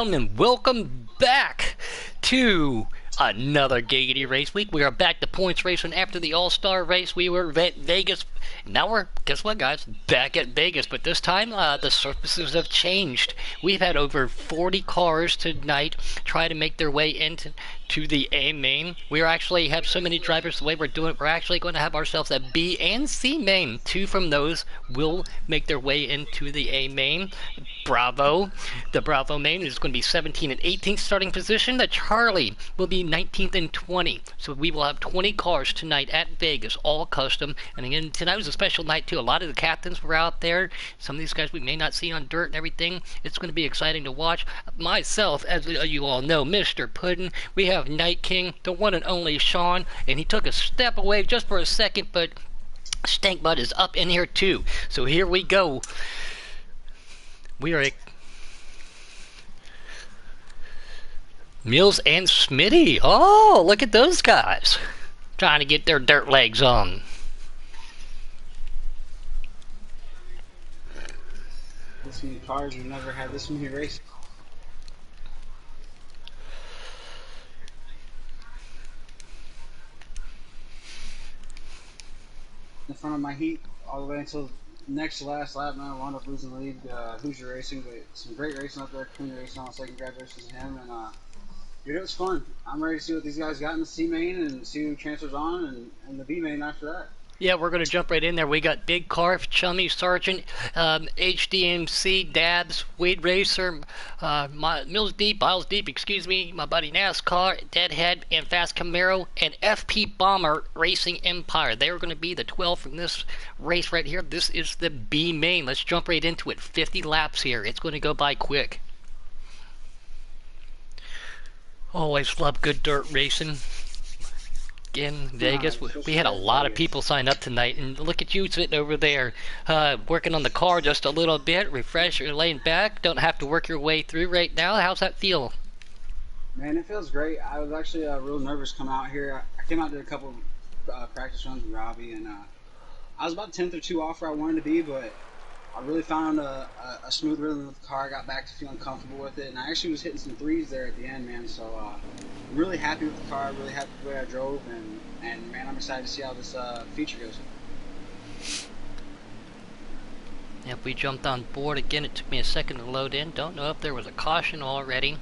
And welcome back to another Giggity Race Week. We are back to points racing after the All-Star race. We were at Vegas. Now we're, guess what, guys? Back at Vegas. But this time, the surfaces have changed. We've had over 40 cars tonight try to make their way into the A main. We actually have so many drivers the way we're doing it. We're actually going to have ourselves a B and C main. Two from those will make their way into the A main. Bravo. The Bravo main is going to be 17 and 18th starting position. The Charlie will be 19th and 20. So we will have 20 cars tonight at Vegas, all custom. And again, tonight was a special night too. A lot of the captains were out there. Some of these guys we may not see on dirt and everything. It's going to be exciting to watch. Myself, as you all know, Mr. Puddin'. We have Night King, the one and only Sean, and he took a step away just for a second, but Stank Bud is up in here too. So here we go. We are Mills and Smitty. Oh, look at those guys trying to get their dirt legs on. This many cars, we've never had this many races. In front of my heat all the way until next to last lap, man. I wound up losing the lead. Hoosier Racing, but some great racing up there. Clean racing, I'll say congratulations to him. And dude, it was fun. I'm ready to see what these guys got in the C main and see who transfers on and the B main after that. Yeah, we're going to jump right in there. We got Big Carf, Chummy, Sargent, HDMC, Dabs, Wade Racer, Mills Deep, Biles Deep, excuse me, my buddy NASCAR, Deadhead, and Fast Camaro, and FP Bomber Racing Empire. They are going to be the 12 from this race right here. This is the B main. Let's jump right into it. 50 laps here. It's going to go by quick. Always love good dirt racing. In Vegas, we had a lot of people sign up tonight, and look at you sitting over there, working on the car just a little bit, refresh, you're laying back, don't have to work your way through right now. How's that feel? Man, it feels great. I was actually real nervous coming out here. I came out, did a couple practice runs with Robbie, and I was about 10th or 2 off where I wanted to be, but I really found a smooth rhythm with the car. I got back to feeling comfortable with it, and I actually was hitting some threes there at the end, man. So I'm really happy with the car, really happy with the way I drove, and man, I'm excited to see how this feature goes. If we jumped on board again, it took me a second to load in. Don't know if there was a caution already.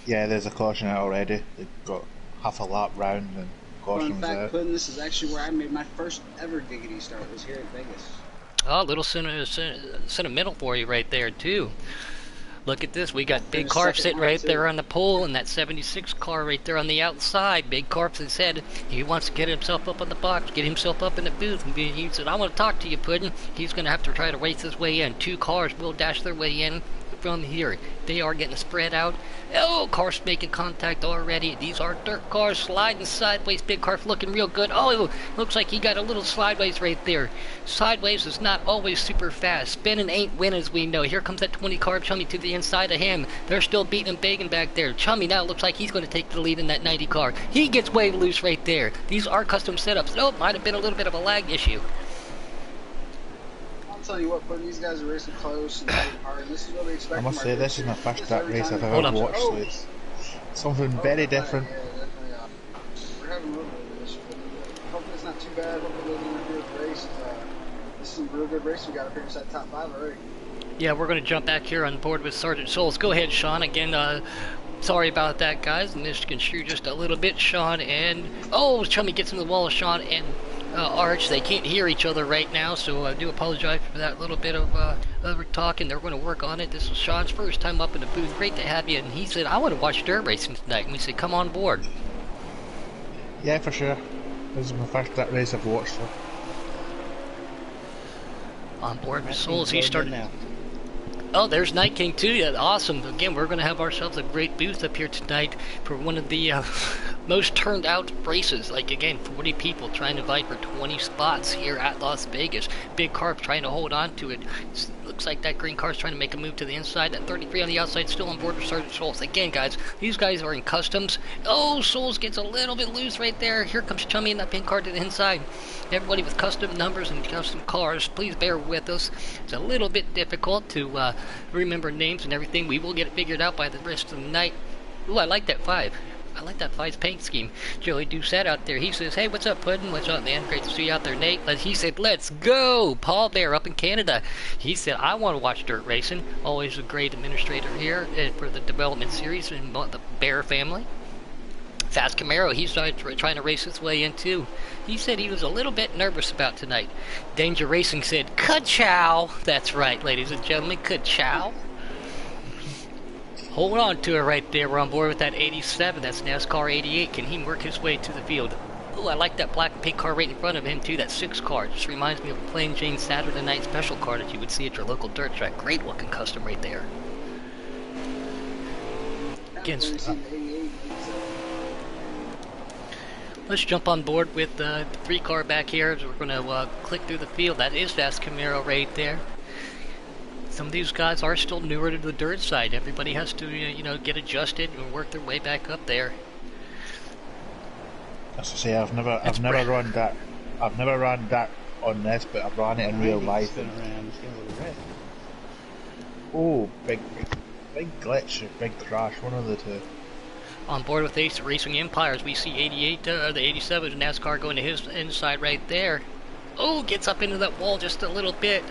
Yeah, there's a caution out already. They got half a lap round and caution was out. Puddin', this is actually where I made my first ever Giggity start. Was here at Vegas. Oh, a little sentimental for you right there, too. Look at this. We got Big Carp sitting right there on the pole, and that 76 car right there on the outside. Big Carp has said he wants to get himself up on the box, get himself up in the booth. And he said, I want to talk to you, Puddin'. He's going to have to try to race his way in. 2 cars will dash their way in from here. They are getting spread out. Oh, cars making contact already. These are dirt cars sliding sideways. Big Carp looking real good. Oh, looks like he got a little sideways right there. Sideways is not always super fast. Spinning ain't winning, as we know. Here comes that 20 car Chummy to the inside of him. They're still beating and begging back there. Chummy now looks like he's going to take the lead in that 90 car. He gets way loose right there. These are custom setups. Oh, might have been a little bit of a lag issue. I'll tell you what, Puddin', these guys are racing close and hard. This is what we expect. I must say, this is my first dirt race I've Hold ever on. watched, so it's something very different. Yeah, definitely. We're having a little bit of this. Hopefully it's not too bad. Hopefully it doesn't interfere with the race. This is some real good racing. We got to figure out top 5 already. Yeah, we're going to jump back here on board with Sergeant Souls. Go ahead, Sean. Again, sorry about that, guys. Misconstrued just a little bit, Sean. And, oh, Chummy gets in the wall of Sean and Arch. They can't hear each other right now, so I do apologize for that little bit of over talking. They're going to work on it. This was Sean's first time up in the booth. Great to have you. And he said, I want to watch dirt racing tonight. And we said, come on board. Yeah, for sure. This is my first dirt race I've watched, so. On board with Souls, he started now. Oh, there's Night King too. Yeah, awesome. Again, we're going to have ourselves a great booth up here tonight for one of the most turned out races. Like, again, 40 people trying to fight for 20 spots here at Las Vegas. Big Carp trying to hold on to it. Looks like that green car's trying to make a move to the inside. That 33 on the outside still on board with Sergeant Schultz. Again, guys, these guys are in customs. Oh, Souls gets a little bit loose right there. Here comes Chummy in that pink car to the inside. Everybody with custom numbers and custom cars, please bear with us. It's a little bit difficult to remember names and everything. We will get it figured out by the rest of the night. Ooh, I like that 5. I like that 5's paint scheme. Joey Doucette out there, he says, hey, what's up, Puddin'? What's up, man? Great to see you out there, Nate. He said, let's go! Paul Bear up in Canada. He said, I want to watch dirt racing. Always a great administrator here for the development series and the Bear family. Fast Camaro, he's trying to race his way in too. He said he was a little bit nervous about tonight. Danger Racing said, ka-chow! That's right, ladies and gentlemen, ka-chow. Hold on to it right there. We're on board with that 87. That's NASCAR 88. Can he work his way to the field? Oh, I like that black and pink car right in front of him, too. That 6 car. Just reminds me of a Plain Jane Saturday Night Special car that you would see at your local dirt track. Great looking custom right there. Against, let's jump on board with the 3 car back here. We're going to click through the field. That is Fast Camaro right there. Some of these guys are still newer to the dirt side. Everybody has to, you know, get adjusted and work their way back up there. As I say, I've never run that. I've never run that on this, but I've run it in real life. Oh, big glitch or big crash, one of the two. On board with Ace Racing Empires, we see 88, the 87 NASCAR going to his inside right there. Oh, gets up into that wall just a little bit.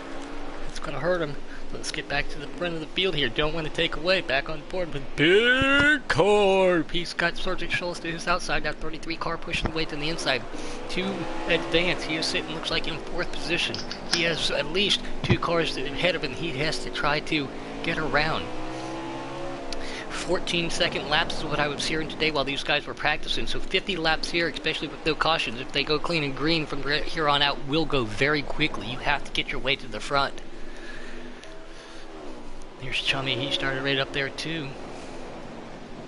It's going to hurt him. Let's get back to the front of the field here. Don't want to take away. Back on board with big car. He's got Sergeant Schultz to his outside. That 33 car pushing the way to the inside. To advance. He is sitting, looks like, in 4th position. He has at least 2 cars ahead of him. He has to try to get around. 14-second laps is what I was hearing today while these guys were practicing. So 50 laps here, especially with no cautions. If they go clean and green from here on out, will go very quickly. You have to get your way to the front. Here's Chummy, he started right up there too.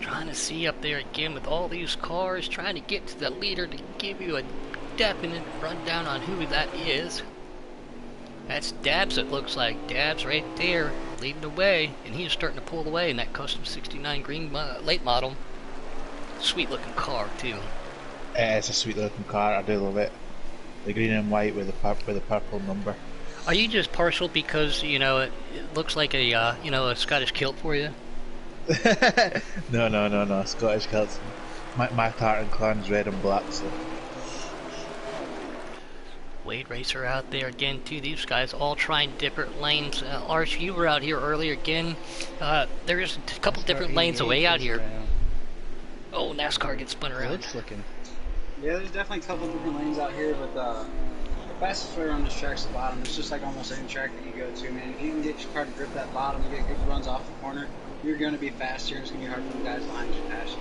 Trying to see up there again with all these cars, trying to get to the leader to give you a definite rundown on who that is. That's Dabs, it looks like. Dabs right there, leading the way, and he's starting to pull away in that custom 69 green late model. Sweet looking car too. It's a sweet looking car, I do love it. The green and white with the purple number. Are you just partial because, you know, it looks like a, you know, a Scottish kilt for you? No, Scottish kilts. My tartan clan's red and black, so. Wade Racer out there again, too. These guys all trying different lanes. Arch, you were out here earlier again. There's a couple different lanes away out here. Oh, NASCAR gets spun around. It's looking. Yeah, there's definitely a couple different lanes out here, but the fastest way around this track's the bottom. It's just like almost any track that you go to, man. If you can get your car to grip that bottom and get good runs off the corner, you're going to be faster, and it's going to be hard for the guys behind you to pass you.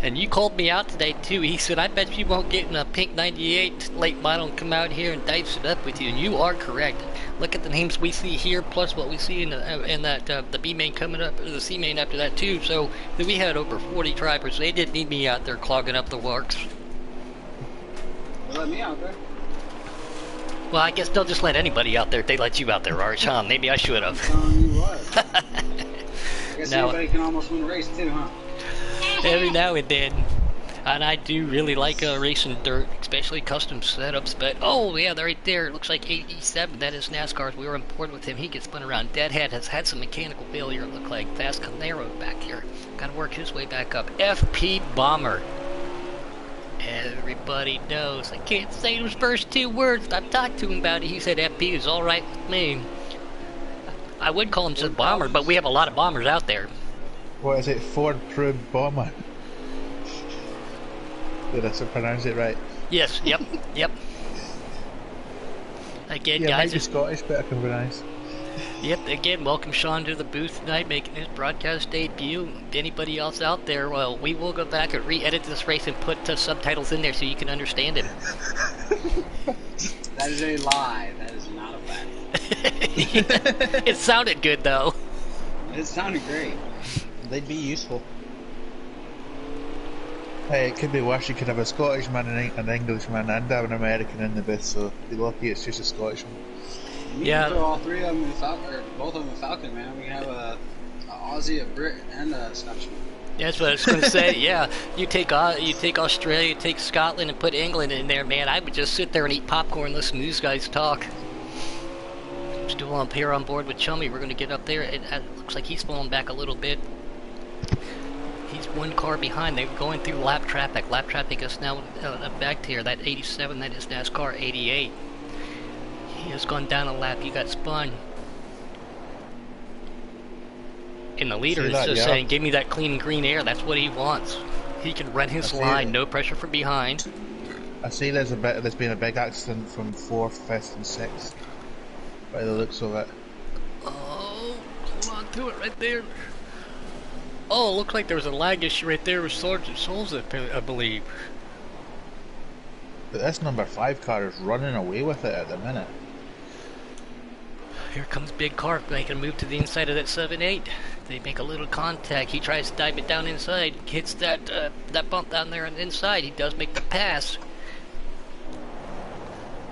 And you called me out today, too. He said, I bet you won't get in a pink 98 late model and come out here and dice it up with you. And you are correct. Look at the names we see here, plus what we see in the B main coming up, or the C main after that, too. So we had over 40 drivers. They didn't need me out there clogging up the works. They let me out there. Well, I guess they'll just let anybody out there if they let you out there, Arch, huh? Maybe I should have. Telling you what. I guess anybody can almost win a race, too, huh? Every now and then. And I do really like racing dirt, especially custom setups. But, oh, yeah, they're right there. It looks like 87. That is NASCAR's. We were on board with him. He gets spun around. Deadhead has had some mechanical failure, it looked like. Fast Camaro back here. Got to work his way back up. FP Bomber. Everybody knows. I can't say those first 2 words. I've talked to him about it. He said FP is all right with me. I would call him just Bomber, but we have a lot of bombers out there. What is it? Ford Probe Bomber. Did I pronounce it right? Yes. Yep. Again, yeah, guys. Maybe Scottish, but I can pronounce. Yep, again, welcome Sean to the booth tonight, making his broadcast debut. Anybody else out there, well, we will go back and re-edit this race and put subtitles in there so you can understand it. That is a lie. That is not a fact. It sounded good, though. It sounded great. They'd be useful. Hey, it could be worse. You could have a Scottishman, an Englishman, and an American in the booth, so be lucky it's just a Scottishman. You Yeah. can throw all three of them in Falcon, or both of them in Falcon, man. We can have a Aussie, a Brit, and a Scotsman. Yeah, that's what I was going to say. Yeah, you take Australia, you take Scotland, and put England in there, man. I would just sit there and eat popcorn, and listen to these guys talk. Still up here on board with Chummy. We're going to get up there. It looks like he's falling back a little bit. He's one car behind. They're going through lap traffic. Lap traffic is now back here. That 87, that is NASCAR 88. He has gone down a lap. He got spun. And the leader is just saying, give me that clean green air. That's what he wants. He can run his line, no pressure from behind. I see there's been a big accident from 4th, 5th and 6th. By the looks of it. Oh, hold on to it right there. Oh, it looked like there was a lag issue right there with Sergeant Souls, I believe. But this number 5 car is running away with it at the minute. Here comes Big Car making a move to the inside of that 7-8. They make a little contact. He tries to dive it down inside. Hits that bump down there on the inside. He does make the pass.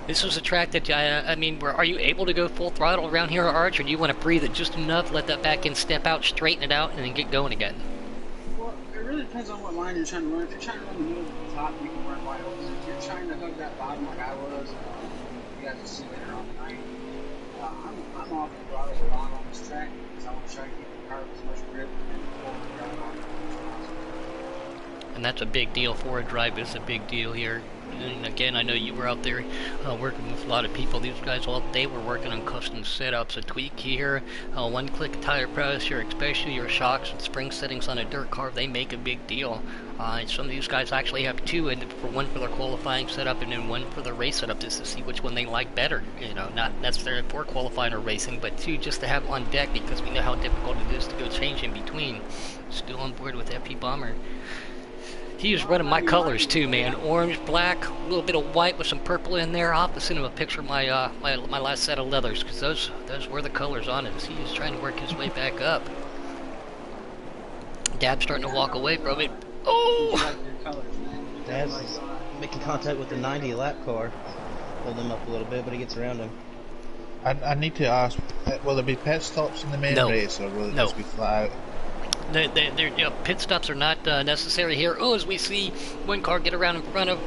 This was a track that, I mean, are you able to go full throttle around here, Arch, or do you want to breathe it just enough, let that back end step out, straighten it out, and then get going again? Well, it really depends on what line you're trying to run. If you're trying to run the middle of the top, you can run wide open. If you're trying to hook that bottom like I was, you guys will see later on tonight. I'm off the throttle a lot on this track because I want to try to keep the car with as much grip and forward drive on it. And that's a big deal. Forward drive is a big deal here. And again, I know you were out there working with a lot of people. These guys all day were working on custom setups. A tweak here, one-click tire pressure, especially your shocks and spring settings on a dirt car, they make a big deal. Some of these guys actually have two, and for one for their qualifying setup and then one for their race setup, just to see which one they like better. You know, not necessarily for qualifying or racing, but two just to have on deck because we know how difficult it is to go change in between. Still on board with FP Bomber. He is running my colors too, man. Orange, black, a little bit of white with some purple in there. I'll have to send him a picture of my my last set of leathers, because those were the colors on it. He is trying to work his way back up. Dab's starting to walk away from it. Oh! Dab's making contact with the 90 lap car. Hold him up a little bit, but he gets around him. I need to ask, will there be pit stops in the main race, or will it just be flat out? Pit stops are not necessary here. Oh, as we see one car get around in front of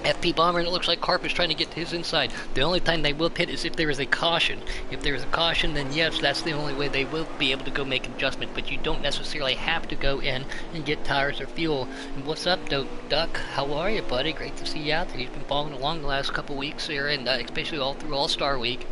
FP Bomber, and it looks like Carp is trying to get to his inside. The only time they will pit is if there is a caution. If there is a caution, then yes, that's the only way they will be able to go make an adjustment, but you don't necessarily have to go in and get tires or fuel. And what's up, Duck? How are you, buddy? Great to see you out there. You've been following along the last couple weeks here, and especially all through All-Star Week.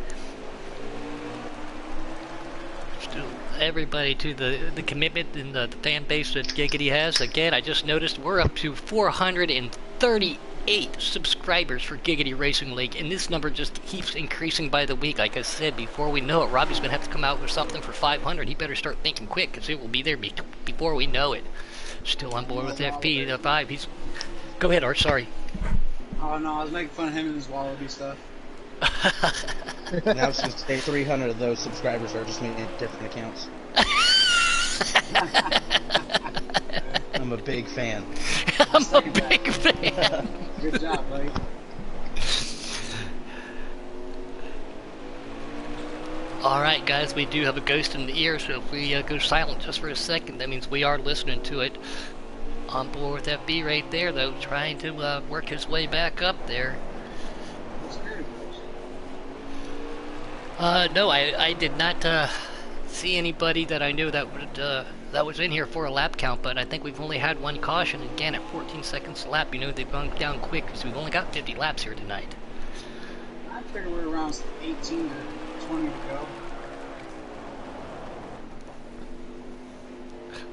Still everybody to the commitment and the fan base that Giggity has. Again, I just noticed we're up to 438 subscribers for Giggity Racing League, and this number just keeps increasing by the week. Like I said, before we know it, Robbie's going to have to come out with something for 500. He better start thinking quick, because it will be there before we know it. Still on board with FP5. He's... Go ahead, Art, sorry. Oh no, I was making fun of him and his Wallaby stuff. And I was going to say 300 of those subscribers are just meaning different accounts. I'm a big fan. I'm a big fan. Good job, buddy. Alright guys, we do have a ghost in the ear, so if we go silent just for a second, that means we are listening to it. On board with FB right there, though, trying to work his way back up there. No, I did not see anybody that I knew that would that was in here for a lap count, but I think we've only had one caution. Again, at 14 seconds a lap, you know, they've gone down quick because we've only got 50 laps here tonight. I figured we're around 18 to 20 to go.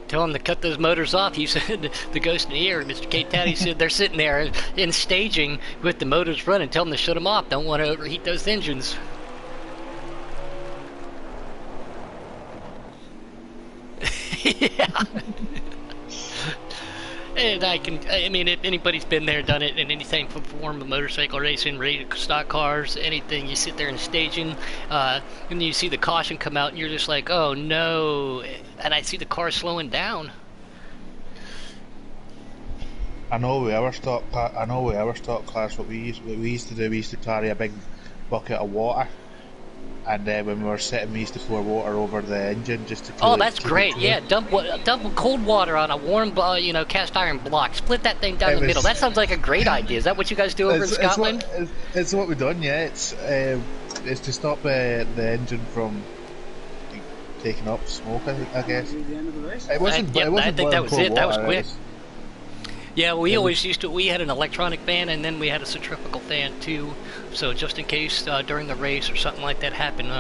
Tell him to cut those motors off. He said, the ghost in the ear, Mr. K. Taddy said they're sitting there in staging with the motors running. Tell them to shut them off. Don't want to overheat those engines. Yeah. And I mean, if anybody's been there, done it in anything from form of motorcycle racing, stock cars, anything, you sit there in staging, and you see the caution come out, and you're just like, oh no, and I see the car slowing down. I know with our stock class, what we used to do, we used to carry a big bucket of water And when we were sitting, we used to pour water over the engine just to cool Oh, it, that's keep it great. cool. Yeah, dump cold water on a warm, cast iron block. Split that thing down It the middle. was- That sounds like a great idea. Is that what you guys do over in Scotland? It's what we've done, yeah. It's to stop the engine from taking up smoke, I guess. That'd be the end of the race. It wasn't. Yep, It wasn't I think that was boiling it. cold That was water, quick. Yeah, we It always used to. We had an electronic fan, and then we had a centrifugal fan too. So just in case during the race or something like that happened,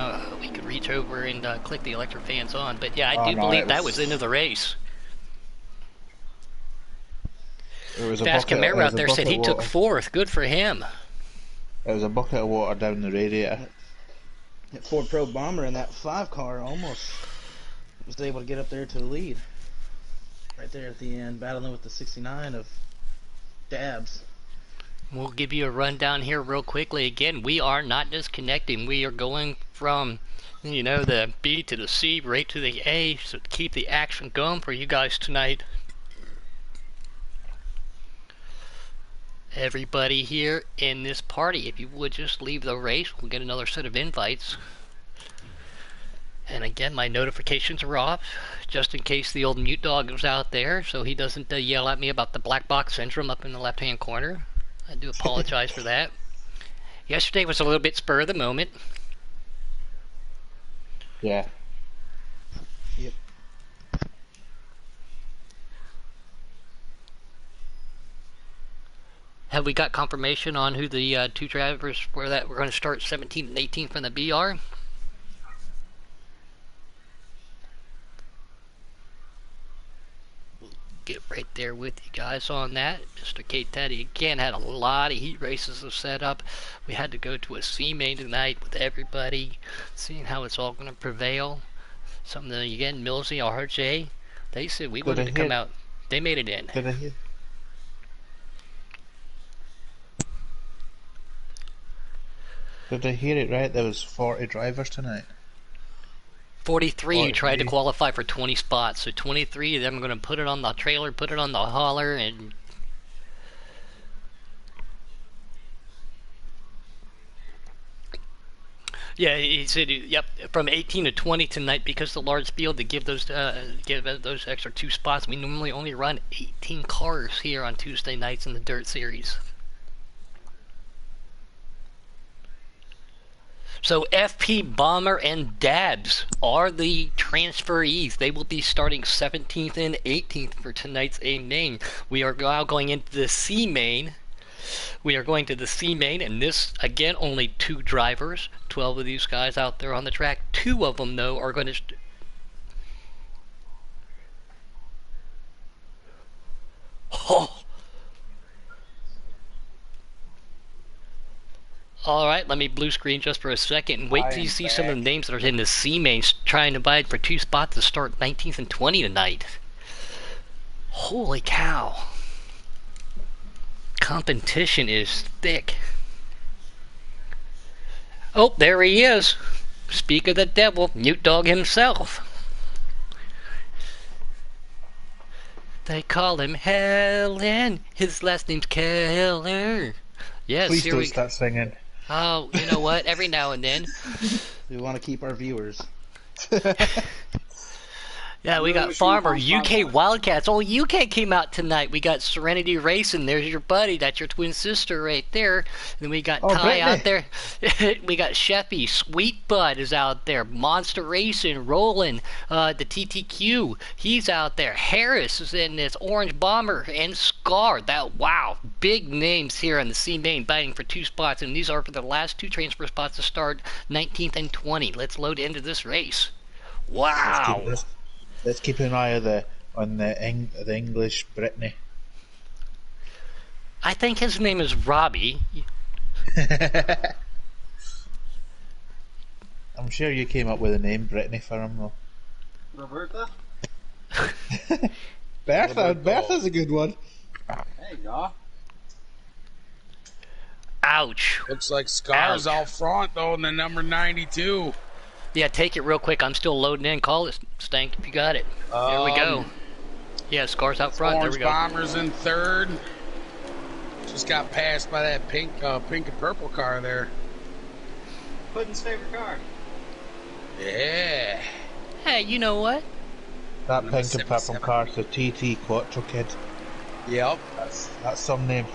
we could reach over and click the electric fans on. But yeah, I Oh, do no, believe it that was- was the end of the race. It was a Fast bucket. Camaro It out was a there said he bucket took water. fourth. Good for him. It was a bucket of water down the radiator. That Ford Pro Bomber in that 5 car almost was able to get up there to the lead. Right there at the end, battling with the 69 of Dabs. We'll give you a rundown here real quickly. Again, we are not disconnecting. We are going from, the B to the C, right to the A, so to keep the action going for you guys tonight. Everybody here in this party, if you would just leave the race, we'll get another set of invites. And again, my notifications are off, just in case the old mute dog is out there, so he doesn't yell at me about the black box syndrome up in the left-hand corner. I do apologize for that. Yesterday was a little bit spur of the moment. Yeah. Yep. Have we got confirmation on who the two drivers were that we're going to start 17th and 18th from the BR? Get right there with you guys on that. Mr. Kate Teddy again had a lot of heat races to set up. We had to go to a C main tonight with everybody, seeing how it's all going to prevail. Something that, again, Millsy, RJ, they said we wanted to come out. They made it in. Did I hear? Did I hear it right? There was 40 drivers tonight. 43 who tried to 43. qualify for 20 spots. So 23 of them are going to put it on the trailer, put it on the hauler, and yeah, he said, yep, from 18 to 20 tonight because the large field to give those extra 2 spots. We normally only run 18 cars here on Tuesday nights in the Dirt Series. So FP Bomber and Dabs are the transferees. They will be starting 17th and 18th for tonight's A main. We are now going into the C main. We are going to the C main, and this, again, only 2 drivers. 12 of these guys out there on the track. 2 of them, though, are going to... Oh! Alright, let me blue screen just for a second and wait till you see some of the names that are in the C main trying to bide for 2 spots to start 19th and 20 tonight. Holy cow. Competition is thick. Oh, there he is. Speak of the devil, Mute Dog himself. They call him Helen. His last name's Keller. Yes, Please here don't we start singing. Oh, you know what? Every now and then. We want to keep our viewers. Yeah, we got Farmer, UK Wildcats. Oh, UK came out tonight. We got Serenity Racing. There's your buddy. That's your twin sister right there. Then we got Ty Brittany. out there. We got Sheffy. Sweet Bud is out there. Monster Racing. Roland. The TTQ. He's out there. Harris is in this. Orange Bomber. And Scar. Wow. Big names here on the C main biting for 2 spots. And these are for the last 2 transfer spots to start 19th and 20. Let's load into this race. Wow. Let's keep an eye on the English Brittany. I think his name is Robbie. I'm sure you came up with a name Brittany for him though. Roberta? Bertha's a good one. There you go. Ouch. Looks like Scar's Ouch. out front though in the number 92. Yeah, take it real quick. I'm still loading in. Call it, Stank, if you got it. There we go. Yeah, Scar's out front. There Orange we go. Bomber's in third. Just got passed by that pink and purple car there. Puddin's favorite car. Yeah. Hey, you know what? That Number pink and purple 77. car's the TT Quattro Kid. Yep. That's some name.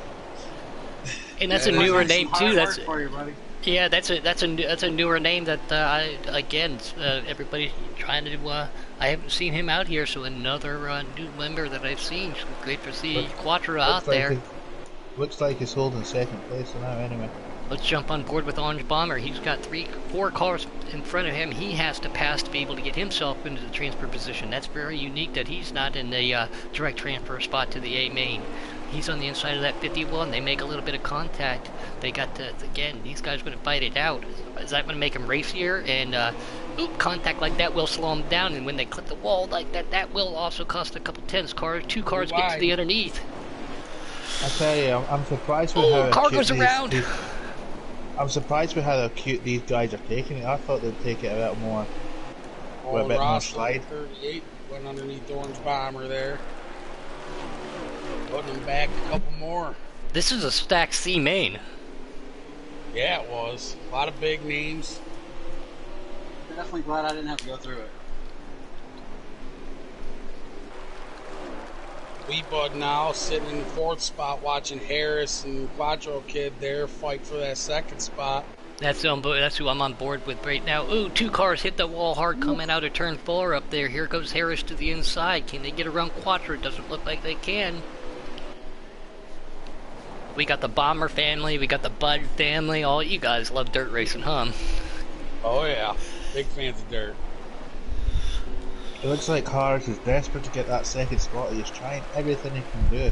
And that's a Yeah, newer Some name hard too. work That's for you, buddy. yeah, that's a newer name that everybody's trying to. I haven't seen him out here, so another new member that I've seen. So great to see Quattro out there. Looks like he's holding second place now anyway. Let's jump on board with Orange Bomber. He's got 4 cars in front of him. He has to pass to be able to get himself into the transfer position. That's very unique that he's not in the direct transfer spot to the A main. He's on the inside of that 51. They make a little bit of contact. They got to, again, these guys are going to fight it out. Is that going to make them racier? And contact like that will slow them down. And when they clip the wall like that, that will also cost a couple tenths. 2 cars get to the underneath. I tell you, I'm surprised with how car acute goes around. I'm surprised with how cute these guys are taking it. I thought they'd take it a bit more, with a bit more Ross slide. 38 went underneath Orange Bomber there. Putting him back a couple more. This is a stacked C main. Yeah, it was. A lot of big names. I'm definitely glad I didn't have to go through it. Bud now sitting in the 4th spot watching Harris and Quattro Kid there fight for that 2nd spot. That's who I'm on board with right now. Ooh, 2 cars hit the wall hard coming out of turn 4 up there. Here goes Harris to the inside. Can they get around Quattro? It doesn't look like they can. We got the Bomber family. We got the Bud family. All you guys love dirt racing, huh? Oh yeah, big fans of dirt. It looks like Harris is desperate to get that second spot. He's trying everything he can do.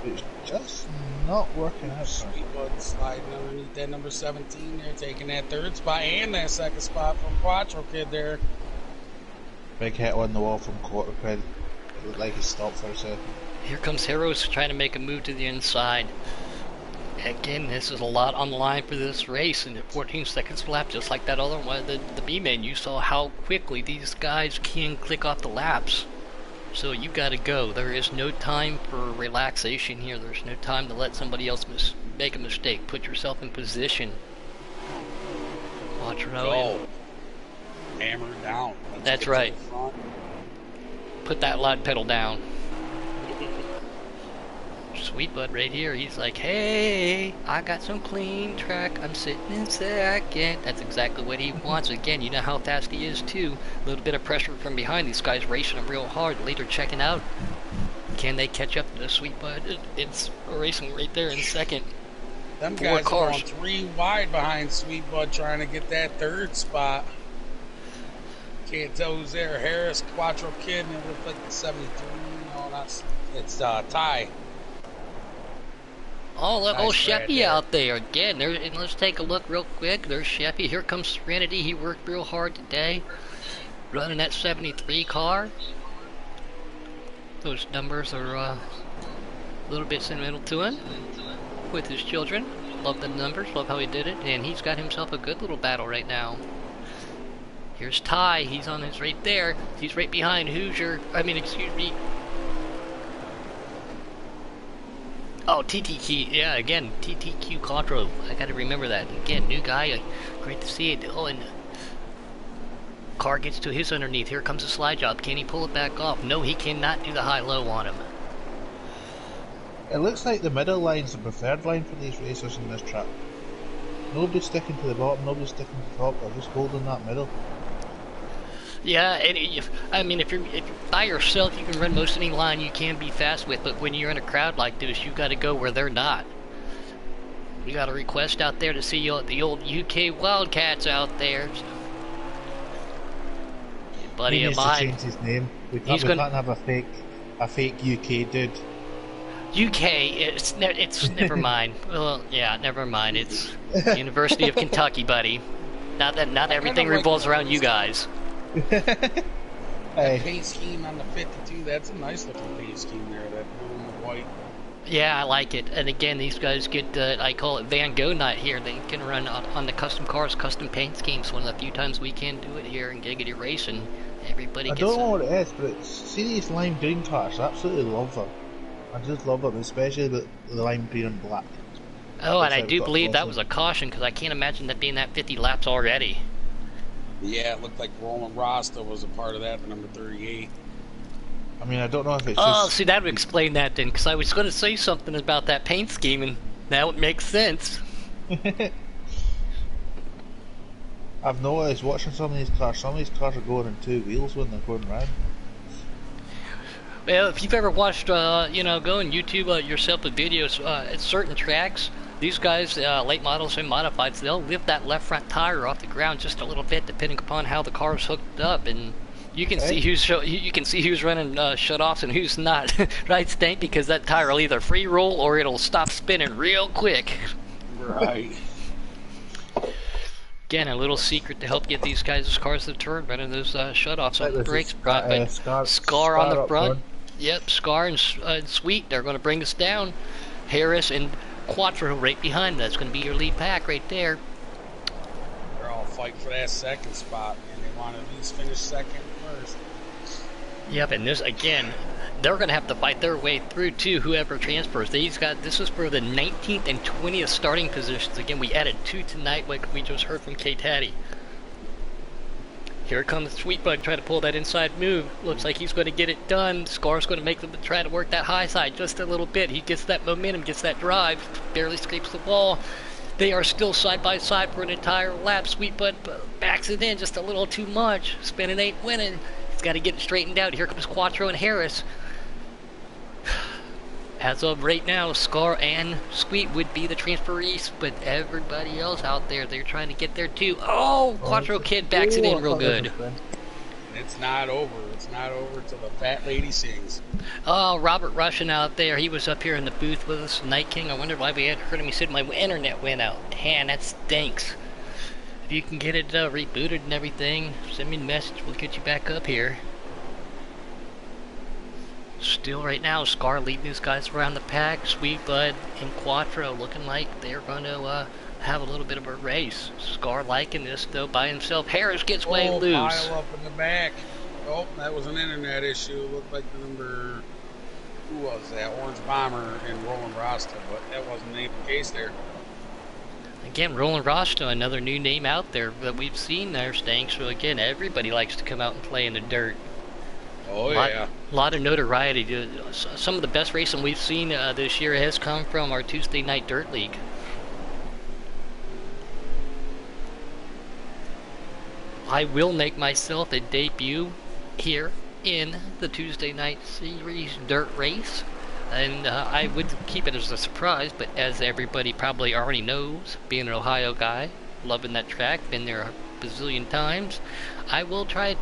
It's just not working out. Sweet Bud sliding underneath that number 17 there, taking that 3rd spot and that 2nd spot from Quattro Kid there. Big hit on the wall from Quattro Kid. It looked like he stopped for a second. Here comes Harris trying to make a move to the inside. Again, this is a lot on the line for this race, and at 14 seconds lap, just like that other one, the B-main, you saw how quickly these guys can click off the laps. So you gotta go. There is no time for relaxation here. There's no time to let somebody else make a mistake. Put yourself in position. Watch Go. Hammer down. Let's That's get right. to the front. Put that loud pedal down. Sweet Bud right here, he's like, hey, I got some clean track, I'm sitting in second. That's exactly what he wants. Again, you know how fast he is too. A little bit of pressure from behind. These guys racing him real hard. Later checking out. Can they catch up to the Sweet Bud? It's racing right there in second. Them 4 guys are cars. going 3 wide behind Sweet Bud trying to get that 3rd spot. Can't tell who's there. Harris, Quattro Kid, and it looks like the 73. No, not. It's Ty. Oh, look, Nice Sheppy red there. out there again. And let's take a look real quick. There's Sheppy. Here comes Serenity. He worked real hard today, running that 73 car. Those numbers are a little bit sentimental to him with his children. Love the numbers. Love how he did it. And he's got himself a good little battle right now. Here's Ty. He's on his right there. He's right behind Hoosier. Excuse me. Oh, TTQ, yeah, again, TTQ Quattro. I gotta remember that. Again, new guy, great to see it. Oh, and car gets to his underneath. Here comes a slide job. Can he pull it back off? No, he cannot do the high-low on him. It looks like the middle line's the preferred line for these racers in this track. Nobody's sticking to the bottom, nobody's sticking to the top, they're just holding that middle. Yeah, and if you're by yourself, you can run most any line you can be fast with, but when you're in a crowd like this, you got to go where they're not. We got a request out there to see the old UK Wildcats out there. Buddy He of needs to mine. change his name. We He's can't gonna- have a fake UK dude. UK, it's never mind. Well, yeah, never mind. It's University of Kentucky, buddy. Not everything like revolves around you guys. That Hey, paint scheme on the 52, that's a nice looking paint scheme there, that blue and the white. Yeah, I like it. And again, these guys get, I call it Van Gogh night here. They can run on the custom cars, custom paint schemes. One of the few times we can do it here in Giggity Racing. Everybody I gets don't know what it is, but see these lime green cars, I absolutely love them. I just love them, especially the lime green and black. Oh, and I Looks do like believe that awesome. was a caution, because I can't imagine that being that 50 laps already. Yeah, it looked like Roland Rasta was a part of that, the number 38. I mean, I don't know if it's Oh, just. see, that would explain that then, because I was going to say something about that paint scheme, and now it makes sense. I've noticed watching some of these cars are going on two wheels when they're going round. Well, if you've ever watched, you know, go on YouTube yourself with videos at certain tracks, these guys, late models and modifieds, they'll lift that left front tire off the ground just a little bit, depending upon how the car's hooked up, and you can see you can see who's running shut-offs and who's not, right, Stank? Because that tire will either free roll or it'll stop spinning real quick. Right. Again, a little secret to help get these guys' cars to turn, running those shut-offs on the There's a brakes. Scar On the up front. Yep, Scar and Sweet, they're going to bring us down. Harris and Quattro right behind. That's going to be your lead pack right there. They're all fighting for that second spot, and they want to at least finish second first. Yep, and this, again, they're going to have to fight their way through, too, whoever transfers. This is for the 19th and 20th starting positions. Again, we added 2 tonight, like we just heard from K-Taddy. Here comes Sweetbud trying to pull that inside move. Looks like he's going to get it done. Scar's going to make them try to work that high side just a little bit. He gets that momentum, gets that drive, barely scrapes the wall. They are still side by side for an entire lap. Sweetbud backs it in just a little too much. Spinning ain't winning. He's got to get it straightened out. Here comes Quattro and Harris. As of right now, Scar and Sweet would be the transferees, but everybody else out there, they're trying to get there too. Oh, Quattro Kid backs it in real good. It's not over. It's not over till the fat lady sings. Oh, Robert Russian out there. He was up here in the booth with us, Night King. I wonder why we hadn't heard him. He said my internet went out. Man, that stinks. If you can get it rebooted and everything, send me a message. We'll get you back up here. Still right now, Scar leading these guys around the pack. Sweetbud and Quattro looking like they're going to have a little bit of a race. Scar liking this, though, by himself. Harris gets way loose. Pile up in the back. Oh, that was an internet issue. It looked like the number... Who was that? Orange Bomber and Roland Rasta, but that wasn't the case there. Again, Roland Rasta, another new name out there that we've seen there, Stank. So again, everybody likes to come out and play in the dirt. Oh, yeah. A lot of notoriety. Some of the best racing we've seen this year has come from our Tuesday Night Dirt League. I will make myself a debut here in the Tuesday Night Series Dirt Race. And I would keep it as a surprise, but as everybody probably already knows, being an Ohio guy, loving that track, been there a bazillion times, I will try,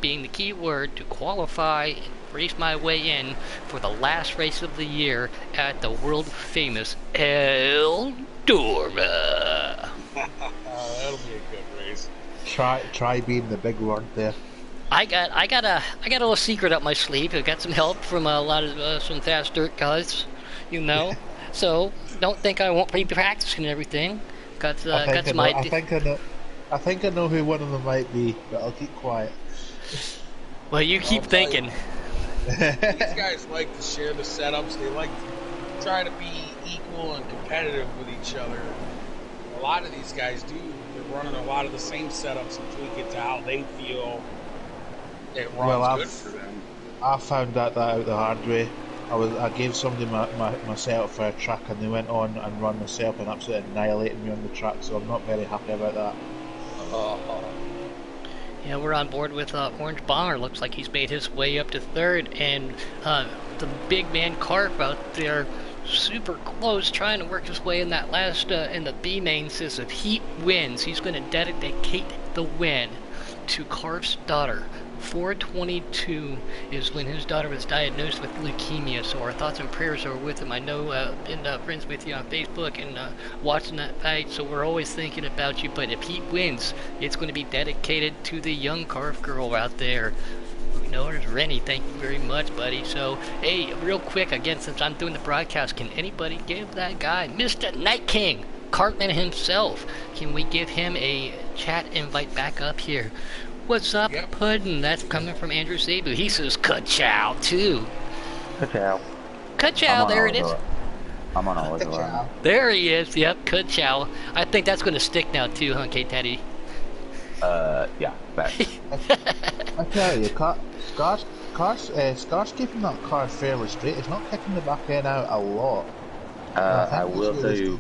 being the key word, to qualify and race my way in for the last race of the year at the world famous El Dorma. That'll be a good race. Try being the big word there. I got a little secret up my sleeve. I got some help from a lot of some fast dirt guys, you know. So don't think I won't be practicing everything. Got some ideas. I think I know who one of them might be, but I'll keep quiet. Well, you keep thinking. These guys like to share the setups. They like to try to be equal and competitive with each other. A lot of these guys do. They're running a lot of the same setups and tweak it to how they feel it runs good for them. I found that out the hard way. I gave somebody my setup for a track, and they went on and run the setup and absolutely annihilated me on the track, so I'm not very happy about that. Yeah, we're on board with Orange Bomber. Looks like he's made his way up to third, and the big man Carp out there, super close, trying to work his way in that last, in the B main. Says if he wins, he's going to dedicate the win to Carp's daughter. 4/22 is when his daughter was diagnosed with leukemia, so our thoughts and prayers are with him. I know been friends with you on Facebook and watching that fight, so we're always thinking about you, but if he wins, it's going to be dedicated to the young Carf girl out there. We know her as Rennie. Thank you very much, buddy. So, hey, real quick, again, since I'm doing the broadcast, can anybody give that guy, Mr. Night King, Cartman himself, can we give him a chat invite back up here? What's up, Yep. Puddin'? That's coming from Andrew Sabu. He says ka-chow, too. Ka-chow. Ka-chow, there it is. I'm on all the way. There he is. Yep, ka-chow. I think that's going to stick now, too, huh, K-Taddy? Yeah, back. I tell you, Scar's keeping that car fairly straight. He's not kicking the back end out a lot. I will tell you,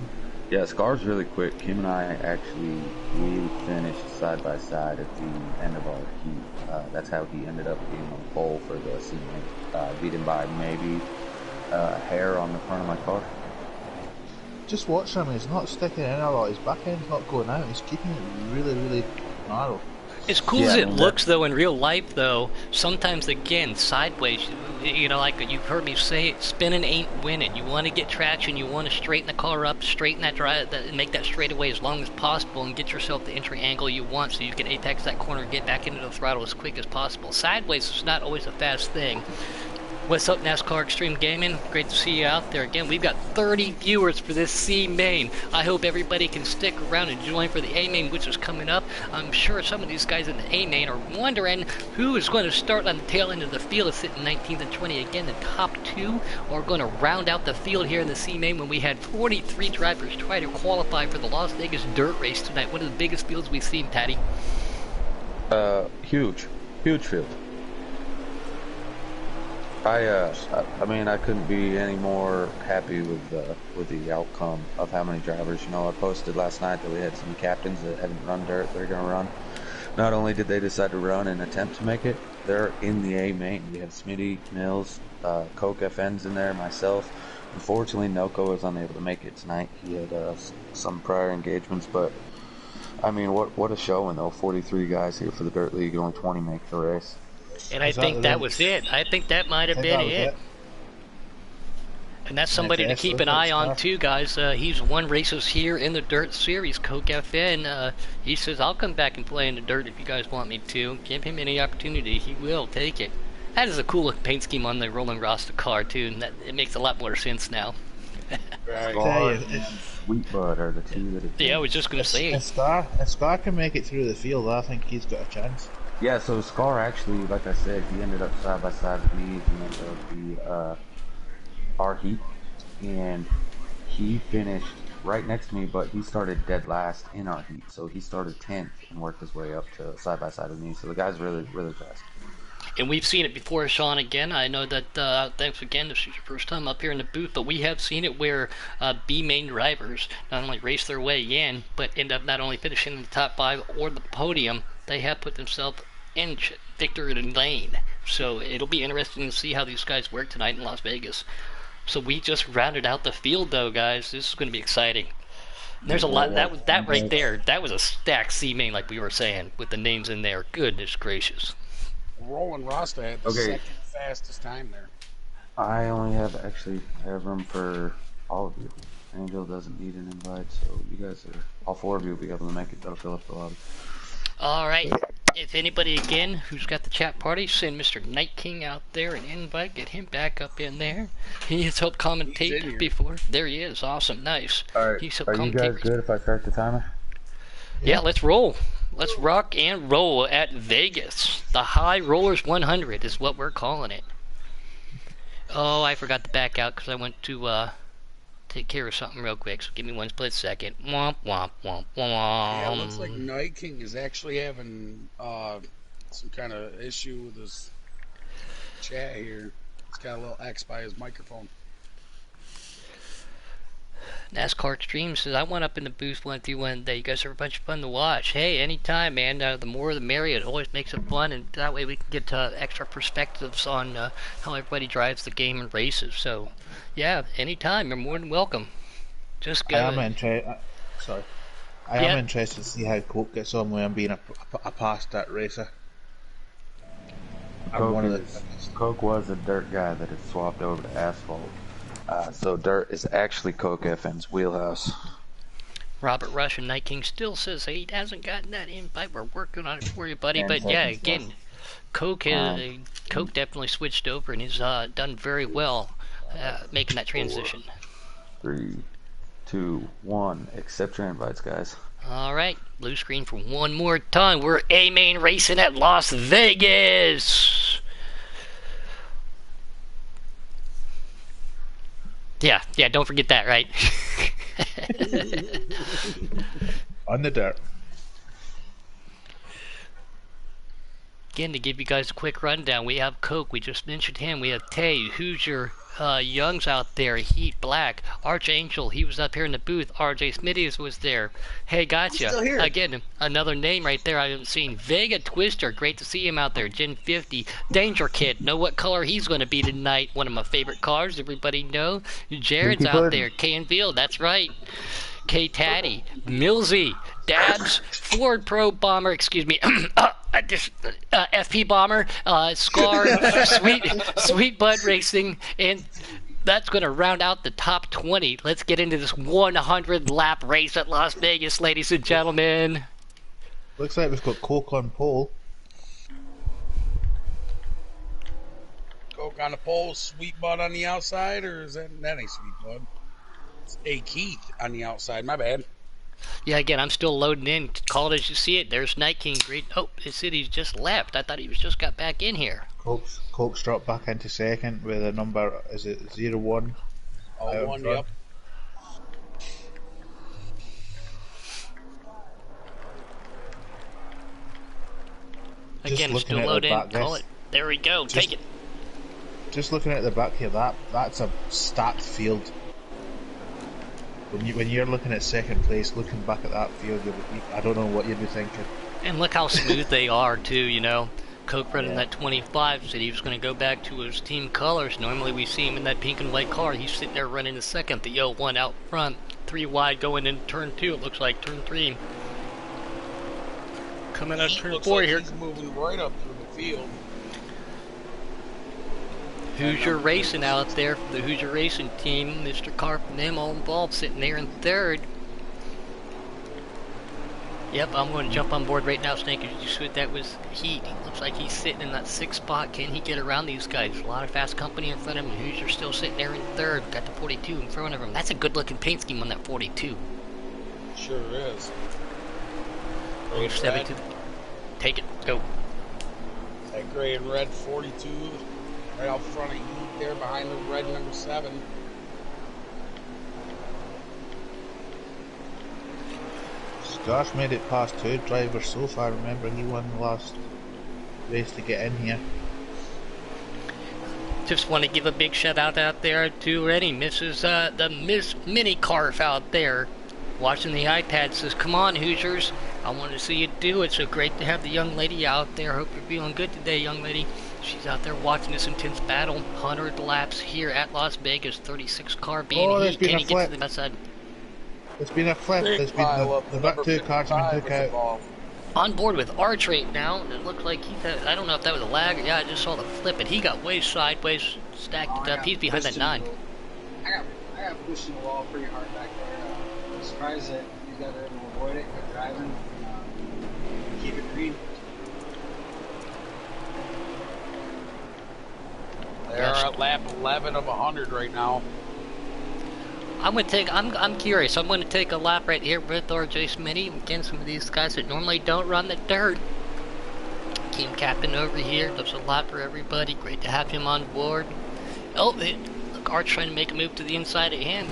yeah, Scar's really quick. Him and I actually, we finished side by side at the end of our heat. That's how he ended up being on pole for the season. Beat him by maybe a hair on the front of my car. Just watch him. He's not sticking in a lot. His back end's not going out. He's keeping it really, really narrow. As cool as it looks, though, in real life, though, sometimes, again, sideways, you know, like you've heard me say, spinning ain't winning. You want to get traction, you want to straighten the car up, straighten that drive, and make that straightaway as long as possible, and get yourself the entry angle you want so you can apex that corner and get back into the throttle as quick as possible. Sideways is not always a fast thing. What's up, NASCAR Extreme Gaming? Great to see you out there again. We've got 30 viewers for this C main. I hope everybody can stick around and join for the A main, which is coming up. I'm sure some of these guys in the A main are wondering who is going to start on the tail end of the field. It's sitting 19th and 20. Again, the top two are going to round out the field here in the C main when we had 43 drivers try to qualify for the Las Vegas dirt race tonight. One of the biggest fields we've seen, Patty. Huge field. I mean, I couldn't be any more happy with the outcome of how many drivers. You know, I posted last night that we had some captains that haven't run dirt. They're going to run. Not only did they decide to run and attempt to make it, they're in the A main. We have Smitty, Mills, Coke FN's in there, myself. Unfortunately, Noko was unable to make it tonight. He had some prior engagements, but I mean, what a showing though. 43 guys here for the Dirt League, only 20 make the race. And I think that was it. I think that might have been it. And that's somebody to keep an eye on too, guys. He's won races here in the Dirt Series. Coke FN, he says, I'll come back and play in the dirt if you guys want me to. Give him any opportunity. He will take it. That is a cool looking paint scheme on the Rolling Rasta car too, and that it makes a lot more sense now. Scar and Sweetbud are the two that. Yeah, I was just gonna say. If Scar can make it through the field, I think he's got a chance. Yeah, so Scar actually, like I said, he ended up side by side with me in our heat, and he finished right next to me, but he started dead last in our heat, so he started 10th and worked his way up to side by side with me. So the guy's really, really fast. And we've seen it before, Sean, again. I know that, thanks again, this is your first time up here in the booth, but we have seen it where B-main drivers not only race their way in, but end up not only finishing in the top 5 or the podium, they have put themselves in victory lane. So it'll be interesting to see how these guys work tonight in Las Vegas. So we just rounded out the field, though, guys. This is going to be exciting. There's a lot. That right there, that was a stacked C-main, like we were saying, with the names in there. Goodness gracious. Roland Rasta had the second fastest time there. I only have room for all of you. Angel doesn't need an invite, so you guys are, all 4 of you will be able to make it. That'll fill up the lobby. All right. If anybody, again, who's got the chat party, send Mr. Night King out there an invite. Get him back up in there. He has helped commentate before. There he is. Awesome. Nice. All right. Are you guys good if I start the timer? Yeah, let's roll. Let's rock and roll at Vegas. The High Rollers 100 is what we're calling it. Oh, I forgot to back out because I went to take care of something real quick. So give me one split second. Womp, womp, womp, womp. Yeah, it looks like Night King is actually having some kind of issue with his chat here. He's got a little X by his microphone. NASCAR Extreme says, I went up in the booth one day. You guys are a bunch of fun to watch. Hey, anytime, man. The more the merrier. It always makes it fun, and that way we can get extra perspectives on how everybody drives the game and races. So, yeah, anytime. You're more than welcome. Just go. I am interested to see how Coke gets on when I'm being a past that racer. Coke was a dirt guy that had swapped over to asphalt. So dirt is actually Coke FN's wheelhouse. Robert Rush and Night King still says he hasn't gotten that invite. We're working on it for you, buddy. But yeah, again, Coke definitely switched over and he's done very well making that transition. 3, 2, 1. Accept your invites, guys. All right, blue screen for one more time. We're A-Main racing at Las Vegas. Yeah, don't forget that, right? On the dirt. Again, to give you guys a quick rundown, we have Coke, we just mentioned him. We have Tay, Hoosier, Young's out there, Heat Black, Archangel, he was up here in the booth, RJ Smithies was there. Hey, gotcha. still here. Again, another name right there I haven't seen. Vega Twister, great to see him out there. Gen 50, Danger Kid, know what color he's going to be tonight. One of my favorite cars, everybody know. Jared's out there, Canville, that's right. K Taddy, Millsy, Dabs, Ford Pro Bomber, excuse me, FP Bomber, Scar, Sweet Bud Racing, and that's going to round out the top 20. Let's get into this 100 lap race at Las Vegas, ladies and gentlemen. Looks like we've got Coke on pole. Coke on the pole, Sweet Bud on the outside, or is that ain't Sweet Bud? It's A. Keith on the outside. My bad. Yeah, again, I'm still loading in. Call it as you see it. There's Night King Green. Oh, it said he's just left. I thought he was just got back in here. Coke's dropped back into second with a number, is it 01? Oh, one, yep. Again, still loading. Call it. There we go. Take it. Just looking at the back here, that's a stacked field. When you're looking at second place, looking back at that field, I don't know what you'd be thinking. And look how smooth they are too, you know. Coke running that 25 said he was going to go back to his team colors. Normally we see him in that pink and white car. He's sitting there running the second, the 01 out front. 3 wide going into turn 2. It looks like turn 3. Coming out of turn 4 here. He's moving right up through the field. Hoosier Racing out there for the Hoosier Racing team. Mr. Carp and them all involved sitting there in third. Yep, I'm going to jump on board right now, Snake. You said that was Heat. Looks like he's sitting in that 6th spot. Can he get around these guys? A lot of fast company in front of him. Hoosier still sitting there in third. Got the 42 in front of him. That's a good looking paint scheme on that 42. Sure is. Oh, 72. Take it. Go. That gray and red 42. Right out front of Heat there behind the red number 7. Gosh, made it past 2 drivers so far. Remember, he won the last race to get in here. Just want to give a big shout out there to Rennie, the Miss Mini Carf out there, watching the iPad. Says, "Come on, Hoosiers, I want to see you do it." So great to have the young lady out there. Hope you're feeling good today, young lady. She's out there watching this intense battle. 100 laps here at Las Vegas. 36 car being Heat. Can he get to the outside? There's been a flip. There's been the back 2 cars have been took out. On board with Arch right now. It looked like he had, I don't know if that was a lag. Yeah, I just saw the flip, and he got way sideways, stacked it up. He's behind that 9. I got pushed in the wall pretty hard back there. I'm surprised that you guys were able to avoid it, kept driving, and keep it green. They're at lap 11 of 100 right now. I'm curious. I'm going to take a lap right here with RJ Smitty. Again, some of these guys that normally don't run the dirt. Team captain over here does a lot for everybody. Great to have him on board. Oh, look, Arch trying to make a move to the inside of him.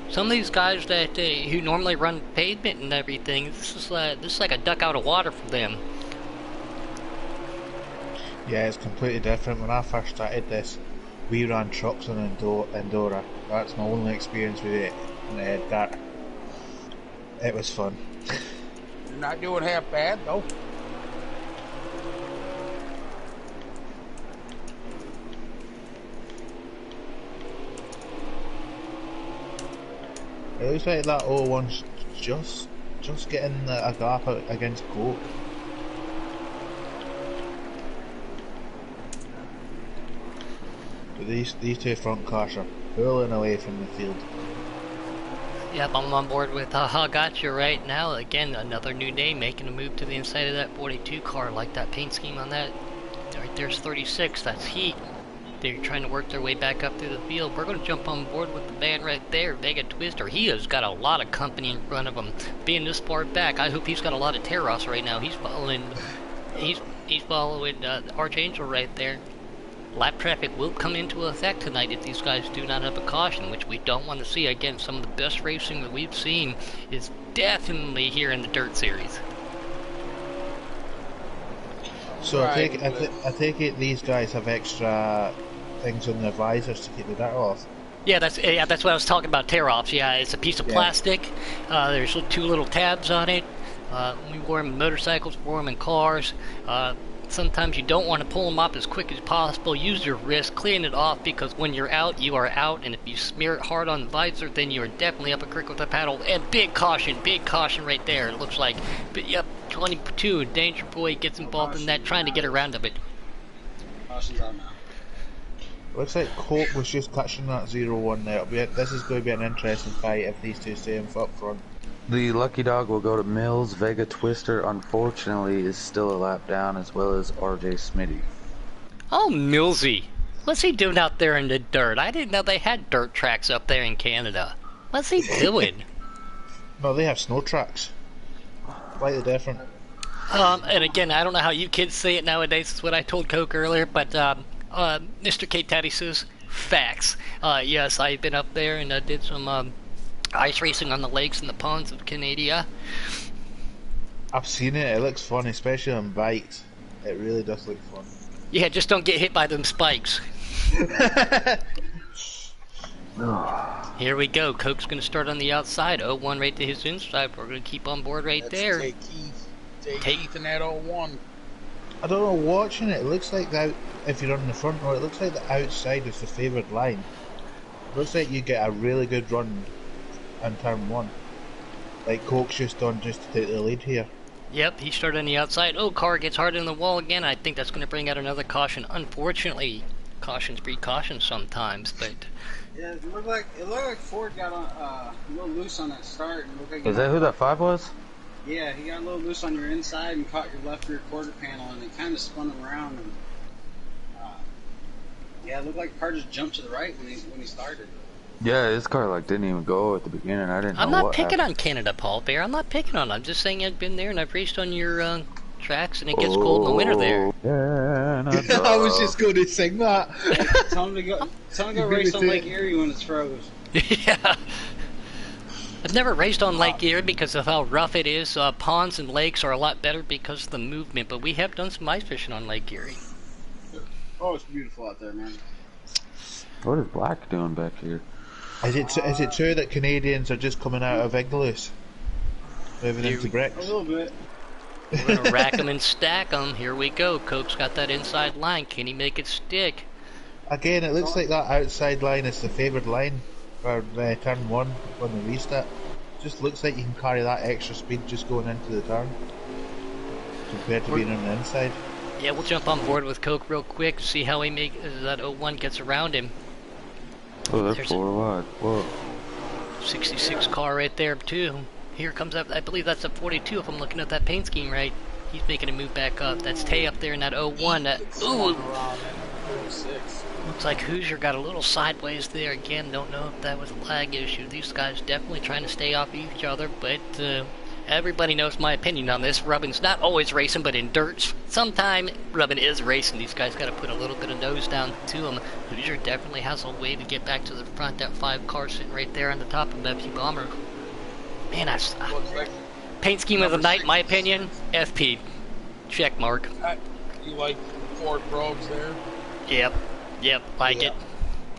Some of these guys that who normally run pavement and everything, this is like a duck out of water for them. Yeah, it's completely different. When I first started this, we ran trucks on Endora. That's my only experience with it. And that, it was fun. You're not doing half bad, though. It looks like that 01's just getting a gap against Coke. But these 2 front cars are pulling away from the field. Yep, I'm on board with Gotcha right now. Again, another new name making a move to the inside of that 42 car. Like that paint scheme on that. Right there's 36. That's Heat. They're trying to work their way back up through the field. We're going to jump on board with the man right there, Vega Twister. He has got a lot of company in front of him. Being this far back, I hope he's got a lot of Terros right now. He's following. He's following Archangel right there. Lap traffic will come into effect tonight if these guys do not have a caution, which we don't want to see. Again, some of the best racing that we've seen is definitely here in the Dirt Series. So I Right, take but- I take it these guys have extra things on their visors to keep the dirt off. Yeah, that's what I was talking about. Tear offs. Yeah, it's a piece of Yeah. plastic. There's 2 little tabs on it. We wore them in motorcycles, wore them in cars. Sometimes you don't want to pull them up as quick as possible. Use your wrist, clean it off, because when you're out, you are out. And if you smear it hard on the visor, then you are definitely up a creek with a paddle. And big caution right there. It looks like, but yep, 22 Danger Boy gets involved in that, trying to get around of it. Caution's out now. Looks like Coke was just catching that 0-1 there. This is going to be an interesting fight if these two stay up front. The lucky dog will go to Mills. Vega Twister, unfortunately, is still a lap down, as well as RJ Smitty. Oh, Millsy. What's he doing out there in the dirt? I didn't know they had dirt tracks up there in Canada. What's he doing? No, they have snow tracks. Slightly different. And again, I don't know how you kids say it nowadays. It's what I told Coke earlier, but Mr. K. Taddy says, facts. Yes, I've been up there and did some ice racing on the lakes and the ponds of Canada. I've seen it. It looks fun, especially on bikes. It really does look fun. Yeah, just don't get hit by them spikes. Here we go. Coke's going to start on the outside. 0-1 right to his inside. We're going to keep on board right That's there. Take Keith in that 01. I don't know, watching it, it looks like that, if you're on the front row, it looks like the outside is the favoured line. It looks like you get a really good run on turn 1. Like Coke's just to take the lead here. Yep, he started on the outside. Oh, car gets hard in the wall again. I think that's going to bring out another caution. Unfortunately, cautions breed caution sometimes, but... Yeah, it looked like Ford got on, a little loose on that start. And it looked like Is that who that 5 was? Yeah, he got a little loose on your inside and caught your left rear quarter panel, and it kind of spun him around. And yeah, it looked like the car just jumped to the right when he started. Yeah, his car like didn't even go at the beginning. I didn't know I'm not what picking happened. on Canada, Paul Bear. I'm not picking on it. I'm just saying I've been there and I've raced on your tracks, and it gets cold in the winter there. Canada. I was just going to sing that. Tell him to go race on Lake Erie when it's froze. Yeah. I've never raced on Lake Erie because of how rough it is. Ponds and lakes are a lot better because of the movement, but we have done some ice fishing on Lake Erie. Oh, it's beautiful out there, man. What is Black doing back here? Is it true that Canadians are just coming out of igloos? Moving into A bricks? little bit. We're going to rack them and stack them. Here we go. Coke's got that inside line. Can he make it stick? Again, it looks like that outside line is the favoured line for turn 1 on the restart. Just looks like you can carry that extra speed just going into the turn compared to being on the inside. Yeah, we'll jump on board with Coke real quick, see how that 01 gets around him. Oh, they're There's 4 wide. Whoa. 66 car right there, too. Here comes up, I believe that's a 42 if I'm looking at that paint scheme right. He's making a move back up. That's Tay up there in that 01. Ooh! Looks like Hoosier got a little sideways there again. Don't know if that was a lag issue. These guys definitely trying to stay off each other, but everybody knows my opinion on this. Rubbin's not always racing, but in dirt, sometime Rubbin is racing. These guys got to put a little bit of nose down to him. Hoosier definitely has a way to get back to the front. That 5 car sitting right there on the top of FP Bomber. Man, paint scheme of the night, in my opinion, FP. Check mark. You like Ford probes there? Yep, like it.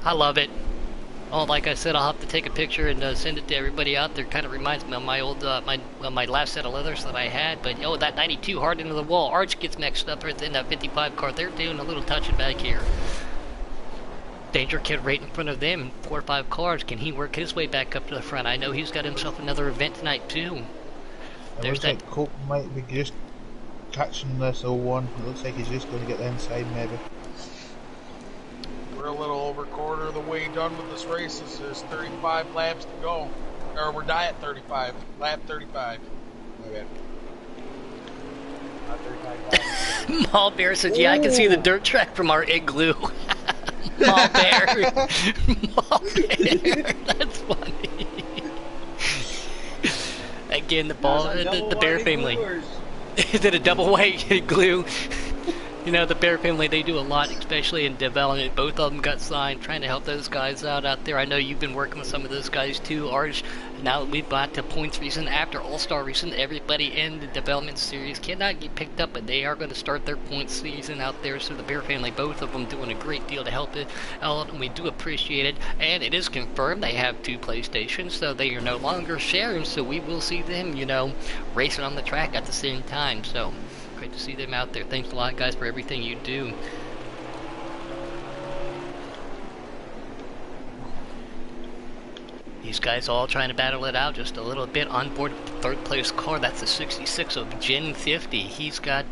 I love it. Oh, like I said, I'll have to take a picture and send it to everybody out there. Kind of reminds me of my old, my last set of leathers that I had. But oh, that 92 hard into the wall. Arch gets mixed up right in that 55 car. They're doing a little touching back here. Danger Kid right in front of them. 4 or 5 cars. Can he work his way back up to the front? I know he's got himself another event tonight too. It There's looks that. like Coke might be just catching this 01. It looks like he's just going to get the inside maybe. We're a little over quarter of the way done with this race. There's 35 laps to go. Or we're at 35. Lap 35. Okay. Not 35 laps. Mall Bear says, yeah, I can see the dirt track from our igloo. Mall Bear. Mall Bear. That's funny. Again, the ball, the Bear family. Is it a double white glue? You know, the Bear family, they do a lot, especially in development. Both of them got signed, trying to help those guys out there. I know you've been working with some of those guys too, Arch. Now that we've got to points recent, after All-Star recent, everybody in the development series cannot get picked up, but they are going to start their points season out there. So the Bear family, both of them doing a great deal to help it out, and we do appreciate it. And it is confirmed they have 2 PlayStations, so they are no longer sharing, so we will see them, you know, racing on the track at the same time. So great to see them out there. Thanks a lot, guys, for everything you do. These guys all trying to battle it out just a little bit. On board the 3rd place car, that's the 66 of Gen 50. He's got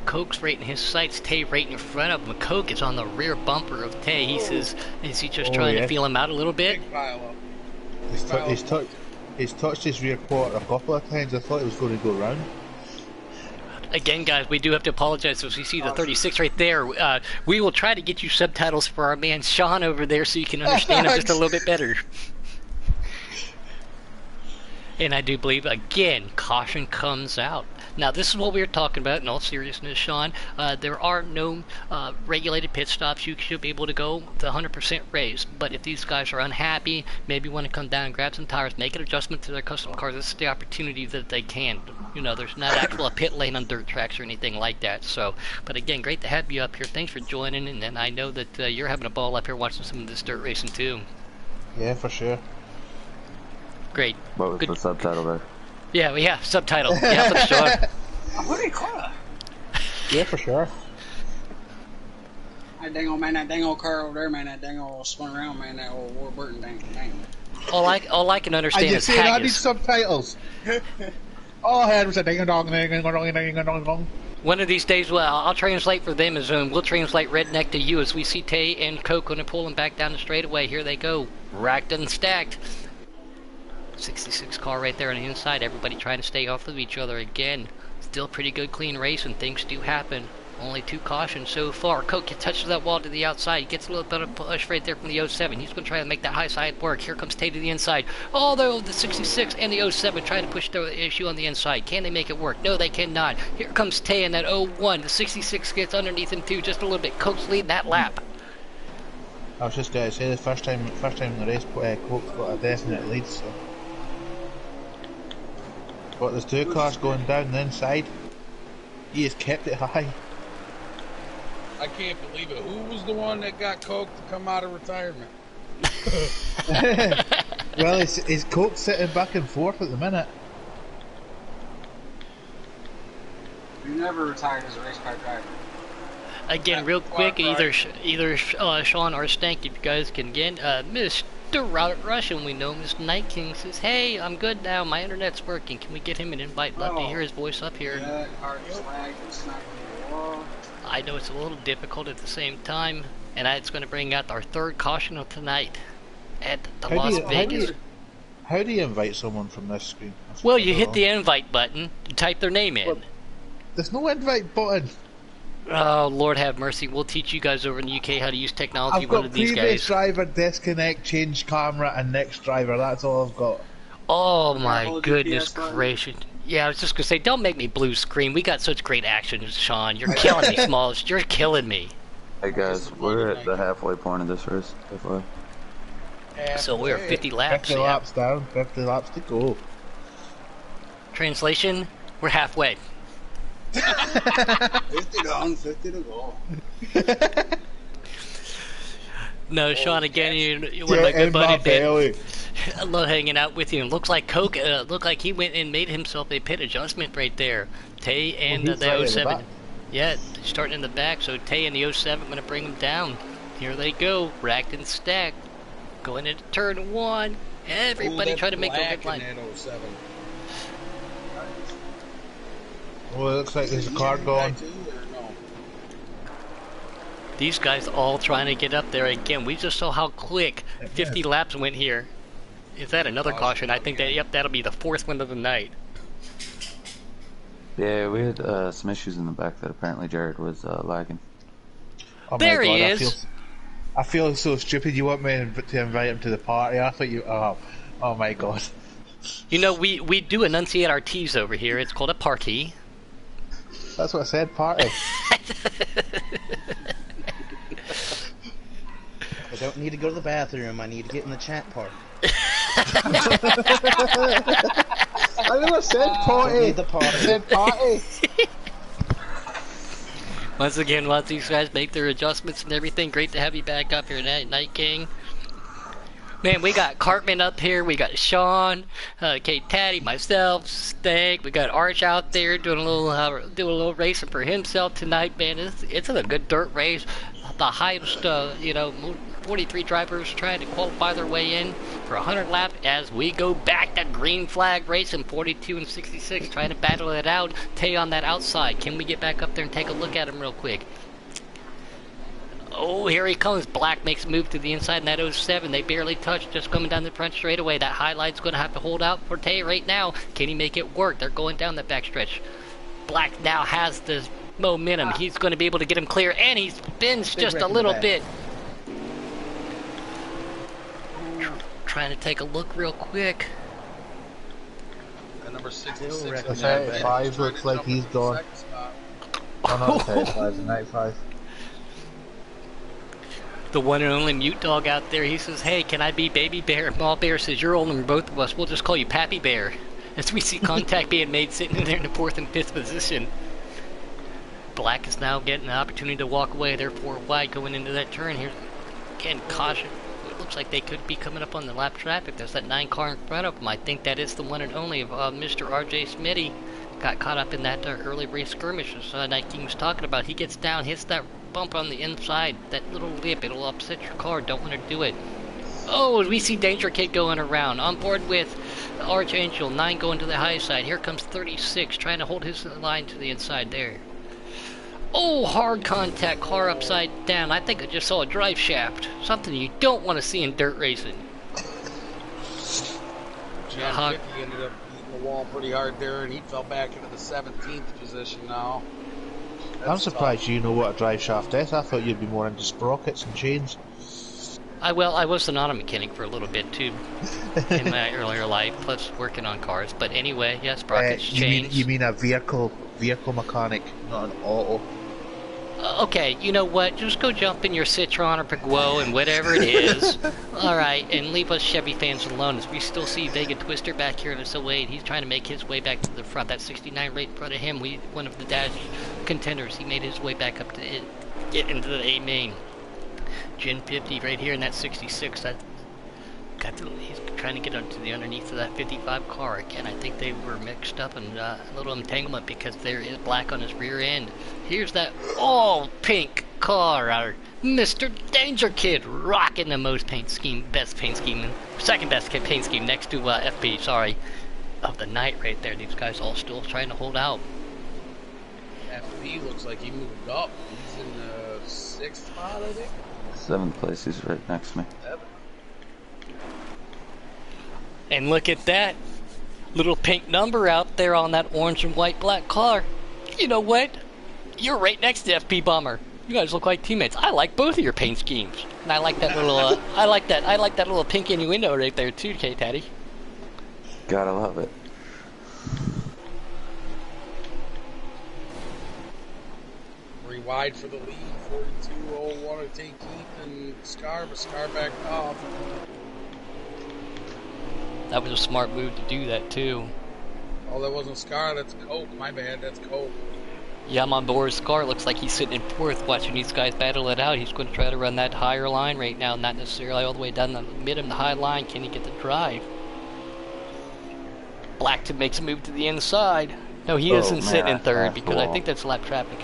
Coke's right in his sights, Tay right in front of him. Coke is on the rear bumper of Tay. He says, is he just trying to feel him out a little bit? Big pile up. He's touched his rear quarter a couple of times. I thought he was going to go round. Again, guys, we do have to apologize as we see the 36 right there. We will try to get you subtitles for our man Sean over there so you can understand him just a little bit better. And I do believe, again, caution comes out. Now, this is what we were talking about in all seriousness, Sean. There are no regulated pit stops. You should be able to go the 100% race. But if these guys are unhappy, maybe want to come down and grab some tires, make an adjustment to their custom cars, this is the opportunity that they can. You know, there's not actual a pit lane on dirt tracks or anything like that. So, but again, great to have you up here. Thanks for joining. And I know that you're having a ball up here watching some of this dirt racing too. Yeah, for sure. Great. What was the subtitle there? Yeah, subtitle. Yeah, for sure. What do you call it? Yeah, for sure. That dang old man, that dang old car over there, man, that dang old spun around, man, that old Warburton, dang. All I can understand is I need haggis. subtitles. All I had was a ding dong, ding dong, ding dong. One of these days, well, I'll translate for them as we'll translate redneck to you as we see Tay and Coke going to pull them back down the straightaway. Here they go, racked and stacked. 66 car right there on the inside. Everybody trying to stay off of each other again. Still pretty good, clean race, and things do happen. Only 2 cautions so far. Coke touches that wall to the outside. He gets a little bit of push right there from the 07. He's going to try to make that high side work. Here comes Tay to the inside. Although the 66 and the 07 trying to push the issue on the inside. Can they make it work? No, they cannot. Here comes Tay in that 01. The 66 gets underneath him too, just a little bit. Coke's leading that lap. I was just going to say the first time in the race, Coke's got a definite lead. So. But there's 2 cars going down the inside. He has kept it high. I can't believe it. Who was the one that got Coke to come out of retirement? Well, is Coke sitting back and forth at the minute? You never retired as a race car driver. Again, real quick, either Sean or Stank, if you guys can get Mr. Robert Russian, we know Mr. Night King says, hey, I'm good now, my internet's working, can we get him an invite? Love to hear his voice up here. Yeah, car is lagged, it's not going to wall. I know it's a little difficult at the same time, and it's going to bring out our 3rd caution of tonight at the Las Vegas. How do you invite someone from this screen? Well, you hit the invite button, you type their name in. Well, there's no invite button. Oh, Lord have mercy. We'll teach you guys over in the UK how to use technology. I've One got of these previous guys. driver, disconnect, change camera, and next driver. That's all I've got. Oh my hold goodness GPS button. gracious. Yeah, I was just going to say, don't make me blue screen. We got such great action, Sean. You're killing me, Smalls. You're killing me. Hey guys, we're at the halfway point of this race. So we're 50 laps. 50 Yeah. laps down, 50 laps to go. Translation, we're halfway. 50 down, 50 to go. No, Sean, again, you're one of my good buddies. belly. I love hanging out with you. Looks like Coke, looked like he went and made himself a pit adjustment right there. Tay and Well, he's right the in the 07. back. Yeah, starting in the back, so Tay and the 07 going to bring him down. Here they go, racked and stacked. Going into turn 1. Everybody try to make the red line. Oh, it looks like there's a car going. These guys all trying to get up there again. We just saw how quick 50 laps went here. Is that another caution? I think that, yep, that'll be the 4th one of the night. Yeah, we had some issues in the back that apparently Jared was lagging. Oh my There he God, is. I feel so stupid. You want me to invite him to the party? I thought you. Oh my God. You know, we do enunciate our T's over here. It's called a party. That's what I said. Party. I don't need to go to the bathroom. I need to get in the chat part. I never said party. Need the I party. said party. Once again, once these guys make their adjustments and everything, great to have you back up here, Night King. Man, we got Cartman up here, we got Sean, Kate Taddy, myself, Stank, we got Arch out there doing a little racing for himself tonight, man. It's a good dirt race. The highest, 43 drivers trying to qualify their way in for 100 laps as we go back to green flag racing, 42 and 66, trying to battle it out. Tay on that outside. Can we get back up there and take a look at him real quick? Oh, here he comes. Black makes a move to the inside in that 07. They barely touch, just coming down the front straightaway. That highlight's going to have to hold out for Tay right now. Can he make it work? They're going down the backstretch. Black now has the momentum. He's going to be able to get him clear, and he spins just a little bit. Trying to take a look real quick. Number 66. The 35 looks like he's gone. Oh, not 35, the 95. The one and only Mute Dog out there, he says, hey, can I be Baby Bear? Mall Bear says, you're older than both of us. We'll just call you Pappy Bear. As we see contact being made, sitting in there in the 4th and 5th position. Black is now getting an opportunity to walk away. They're 4 wide going into that turn here. Again, caution. It looks like they could be coming up on the lap traffic. There's that 9 car in front of them. I think that is the one and only of Mr. RJ Smitty. Got caught up in that early race skirmish as Night King was talking about. He gets down, hits that bump on the inside, that little lip, it'll upset your car. Don't want to do it. Oh, we see Danger Kid going around. On board with Archangel, 9 going to the high side. Here comes 36, trying to hold his line to the inside there. Oh, hard contact, car upside down. I think I just saw a drive shaft. Something you don't want to see in dirt racing. John 50 ended up beating the wall pretty hard there, and he fell back into the 17th position now. I'm surprised you know what a drive shaft is. I thought you'd be more into sprockets and chains. I was an auto mechanic for a little bit too in my earlier life, plus working on cars. But anyway, yes, sprockets, chains. You mean a vehicle mechanic, not an auto. Okay, you know what? Just go jump in your Citroen or Peugeot and whatever it is. Alright, and leave us Chevy fans alone as we still see Vega Twister back here in his 08. He's trying to make his way back to the front. That 69 right in front of him. One of the dash contenders. He made his way back up to get into the A main. Gen 50 right here in that 66. He's trying to get onto the underneath of that 55 car. Again, I think they were mixed up and a little entanglement because there is black on his rear end. Here's that all pink car, our Mr. Danger Kid, rocking the most paint scheme, second best paint scheme next to FP, sorry, of the night right there. These guys all still trying to hold out. FP looks like he moved up. He's in the 6th spot, I think. 7th place, he's right next to me. 7. And look at that little pink number out there on that orange and white black car. You know what? You're right next to FP Bomber. You guys look like teammates. I like both of your paint schemes, and I like that little. I like that little pink innuendo right there too, K Taddy. Gotta love it. Wide for the lead. 42.01 to take Keith and Scar, but Scar backed off. That was a smart move to do that too. Oh, that wasn't Scar, that's Coke. My bad, that's Coke. Yeah, I'm on board. Scar looks like he's sitting in 4th watching these guys battle it out. He's going to try to run that higher line right now, not necessarily all the way down the mid and the high line. Can he get the drive? Black to makes a move to the inside. No, he isn't sitting in 3rd because I think that's lap traffic.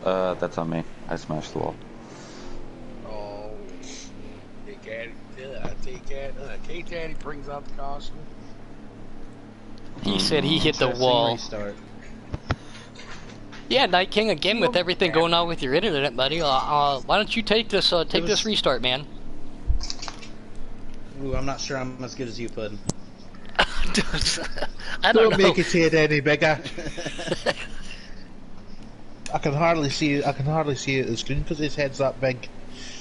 That's on me. I smashed the wall. Oh, K-Taddy brings out the caution. He said he hit the wall. Restart. Yeah, Night King, again with everything going on with your internet, buddy. Why don't you take this this restart, man? Ooh, I'm not sure I'm as good as you, Puddin. I don't know. Make it any bigger. I can hardly see it at the screen because his head's that big.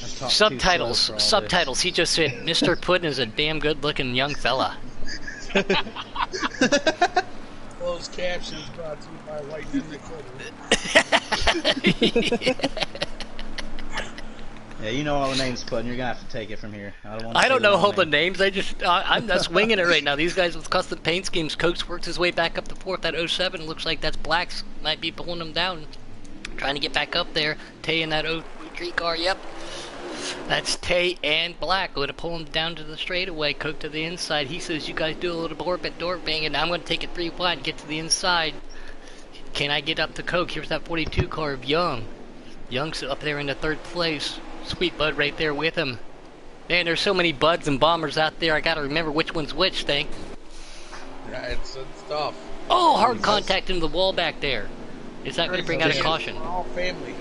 Subtitles. He just said, Mr. Puddin is a damn good-looking young fella. Close closed captions brought to you by Lightning the Cutter. Yeah, you know all the names, Spud, and you're gonna have to take it from here. I don't know all the names. I'm just winging it right now. These guys with custom paint schemes. Coates works his way back up to fourth at 07. Looks like that's Blacks. Might be pulling him down. Trying to get back up there. Tay in that 03 car. Yep. That's Tay and Black. Going to pull him down to the straightaway. Coke to the inside. He says, you guys do a little door banging. I'm going to take it 3 wide and get to the inside. Can I get up to Coke? Here's that 42 car of Young. Young's up there in the 3rd place. Sweet Bud right there with him. Man, there's so many Buds and Bombers out there. I got to remember which one's which thing. Yeah, it's tough. Oh, hard contact into the wall back there. Is that going to bring out a caution? We're all family.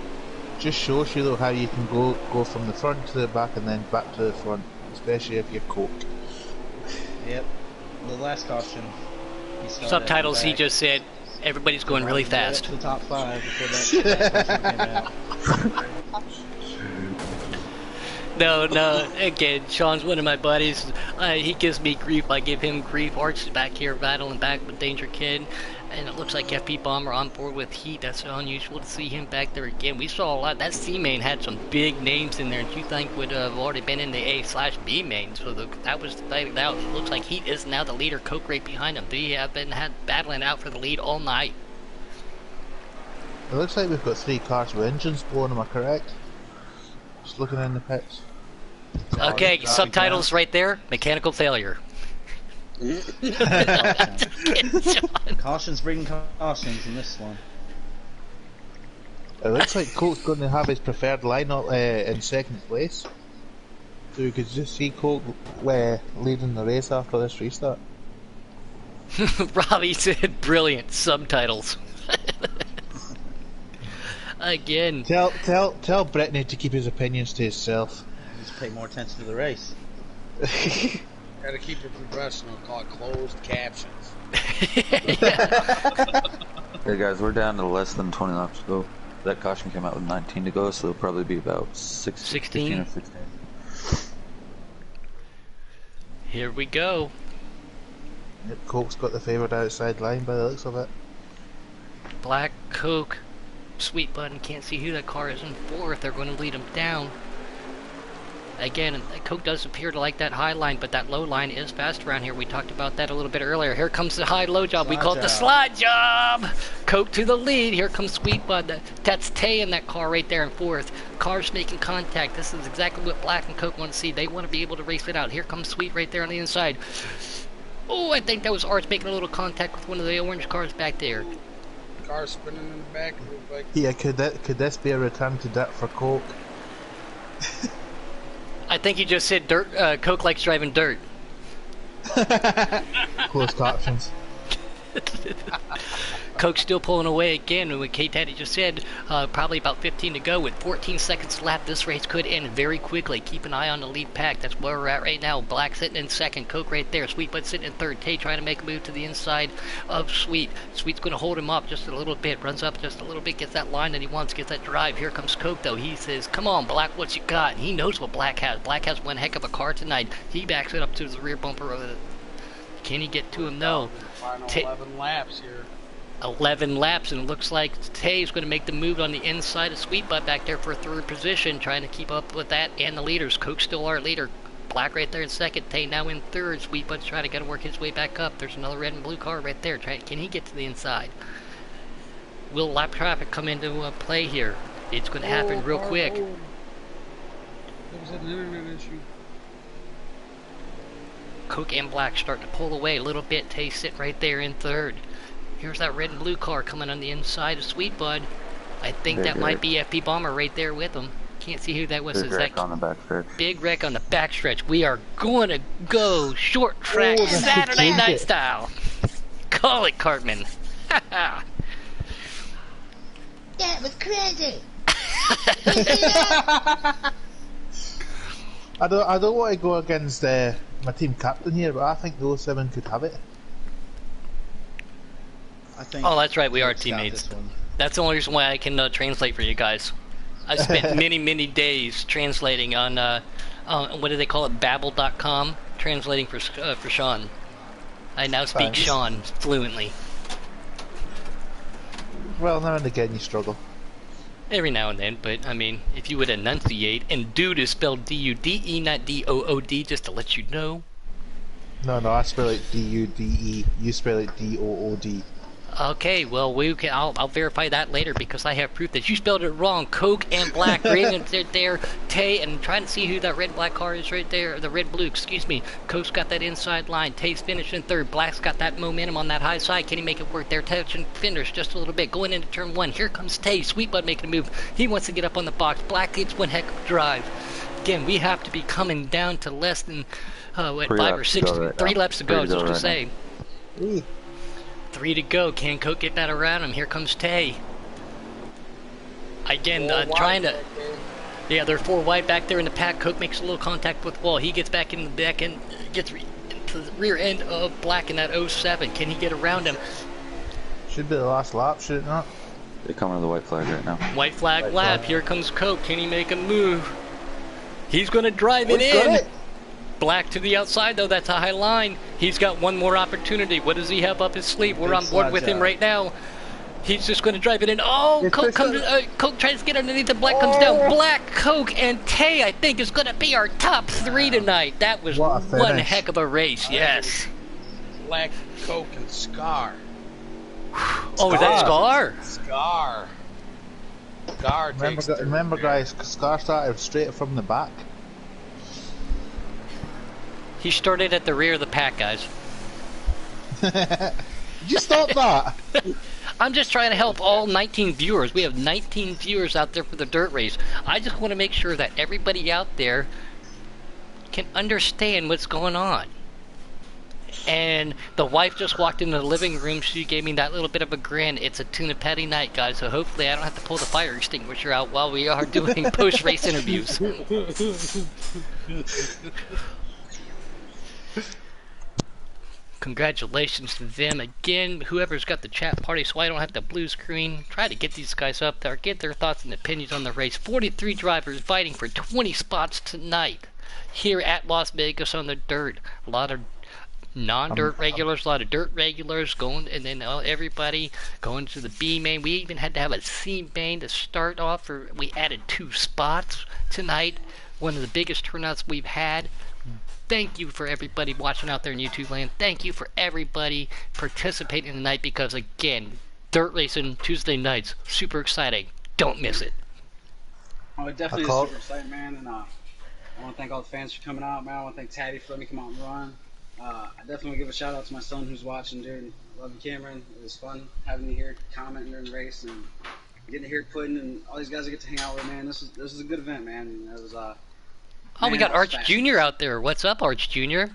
Just shows you though how you can go from the front to the back and then back to the front, especially if you're Coke. Yep. The last caution. Subtitles, he just said, everybody's going really fast. To the top 5 before that caution came out. No, again, Sean's one of my buddies. He gives me grief, I give him grief. Arch is back here battling back with Danger Kid. And it looks like FP Bomber on board with Heat. That's unusual to see him back there again. We saw a lot. That C main had some big names in there, and you think would have already been in the A/B main. So that was the thing. That looks like Heat is now the leader. Coke right behind him. They have been battling out for the lead all night. It looks like we've got 3 cars with engines blowing. Am I correct? Just looking in the pits. Okay, subtitles right there. Mechanical failure. Cautions bringing cautions in this one. It looks like Coke's going to have his preferred lineup in 2nd place. So you could just see Coke leading the race after this restart. Robbie said brilliant subtitles. Again. Tell Brittany to keep his opinions to himself. Just pay more attention to the race. Gotta keep it professional, call it closed captions. Hey guys, we're down to less than 20 laps to go. That caution came out with 19 to go, so it'll probably be about 16 or 16. Here we go. Yep, Coke's got the favoured outside line by the looks of it. Black, Coke, Sweet Bud, and can't see who that car is in 4th. They're going to lead him down. Again, Coke does appear to like that high line, but that low line is fast around here. We talked about that a little bit earlier. Here comes the high-low job. We call it the slide job. Coke to the lead. Here comes Sweet Bud. That's Tay in that car right there in 4th. Cars making contact. This is exactly what Black and Coke want to see. They want to be able to race it out. Here comes Sweet right there on the inside. Oh, I think that was Arch making a little contact with one of the orange cars back there. Car spinning in the back. Like... Yeah, could this be a return to dirt for Coke? I think he just said dirt. Coke likes driving dirt. Closed captions. Coke's still pulling away again, and what K-Taddy just said, probably about 15 to go. With 14 seconds left, this race could end very quickly. Keep an eye on the lead pack. That's where we're at right now. Black sitting in 2nd, Coke right there. Sweet Bud sitting in 3rd. Tay trying to make a move to the inside of Sweet. Sweet's going to hold him up just a little bit. Runs up just a little bit, gets that line that he wants, gets that drive. Here comes Coke, though. He says, come on, Black, what you got? And he knows what Black has. Black has one heck of a car tonight. He backs it up to the rear bumper of it. Can he get to him? No. Final 11 laps here. 11 laps, and it looks like Tay's going to make the move on the inside of Sweet Bud back there for 3rd position, trying to keep up with that and the leaders. Coke's still our leader. Black right there in 2nd. Tay now in 3rd. Sweet Bud's trying to work his way back up. There's another red and blue car right there. Can he get to the inside? Will lap traffic come into play here? It's going to happen real quick. There was an internet issue. Coke and Black starting to pull away a little bit. Tay sitting right there in 3rd. Here's that red and blue car coming on the inside of Sweet Bud. I think that might be FP Bomber right there with him. Can't see who that was. Big wreck on the backstretch. Big wreck on the backstretch. We are going to go short track Saturday night style. Call it, Cartman. That was crazy. I don't want to go against my team captain here, but I think the 07 could have it. I think oh, that's right. We are teammates. That's the only reason why I can translate for you guys. I spent many days translating on what do they call it, Babbel.com, translating for Sean. I now speak Sean fluently. Well, now and again you struggle. Every now and then, but I mean, if you would enunciate, and dude is spelled D-U-D-E, not D-O-O-D, just to let you know. No, I spell it D-U-D-E. You spell it D-O-O-D. Okay, well, I'll verify that later because I have proof that you spelled it wrong. Coke and Black, green and there, Tay, and trying to see who that red-black car is right there, the red-blue, excuse me. Coke's got that inside line, Tay's finishing third, Black's got that momentum on that high side. Can he make it work? They're touching fenders just a little bit, going into turn one. Here comes Tay, Sweetbud making a move. He wants to get up on the box. Black gets one heck of a drive. Again, we have to be coming down to less than, 5 or 6, 3 laps to go, I was just going to say. 3 to go. Can Coke get that around him? Here comes Tay. Again, trying to... Yeah, they're 4 wide back there in the pack. Coke makes a little contact with Wall. He gets back in the back and gets into the rear end of Black in that 07. Can he get around him? Should be the last lap, should it not? They're coming to the white flag right now. White flag lap. Here comes Coke. Can he make a move? He's going to drive it in. Black to the outside, though. That's a high line. He's got one more opportunity. What does he have up his sleeve? We're on board with him right now. He's just going to drive it in. Oh, Coke comes. Coke tries to get underneath. The Black comes down. Black, Coke, and Tay, I think, is going to be our top 3 tonight. That was one heck of a race. Yes. Black, Coke, and Scar. Oh, is that Scar? Scar. Scar takes remember guys, Scar started straight from the back. He started at the rear of the pack, guys. Did you stop that? I'm just trying to help all 19 viewers. We have 19 viewers out there for the dirt race. I just want to make sure that everybody out there can understand what's going on. And the wife just walked into the living room. She gave me that little bit of a grin. It's a tuna patty night, guys, so hopefully I don't have to pull the fire extinguisher out while we are doing post-race interviews. Congratulations to them again, whoever's got the chat party, so I don't have the blue screen. Try to get these guys up there, get their thoughts and opinions on the race. 43 drivers fighting for 20 spots tonight here at Las Vegas on the dirt. A lot of non-dirt regulars, a lot of dirt regulars going, and then everybody going to the B main. We even had to have a C main to start off. We added 2 spots tonight. One of the biggest turnouts we've had. Thank you for everybody watching out there in YouTube land. Thank you for everybody participating tonight because, again, dirt racing Tuesday nights, super exciting. Don't miss it. Oh, it definitely is super exciting, man. And I want to thank all the fans for coming out, man. I want to thank Taddy for letting me come out and run. I definitely want to give a shout out to my son who's watching, dude. Love you, Cameron. It was fun having you here, commenting during the race, and getting to hear Puddin' and all these guys I get to hang out with, man. This is a good event, man. It was Oh, we got Arch Jr. out there. What's up, Arch Jr.?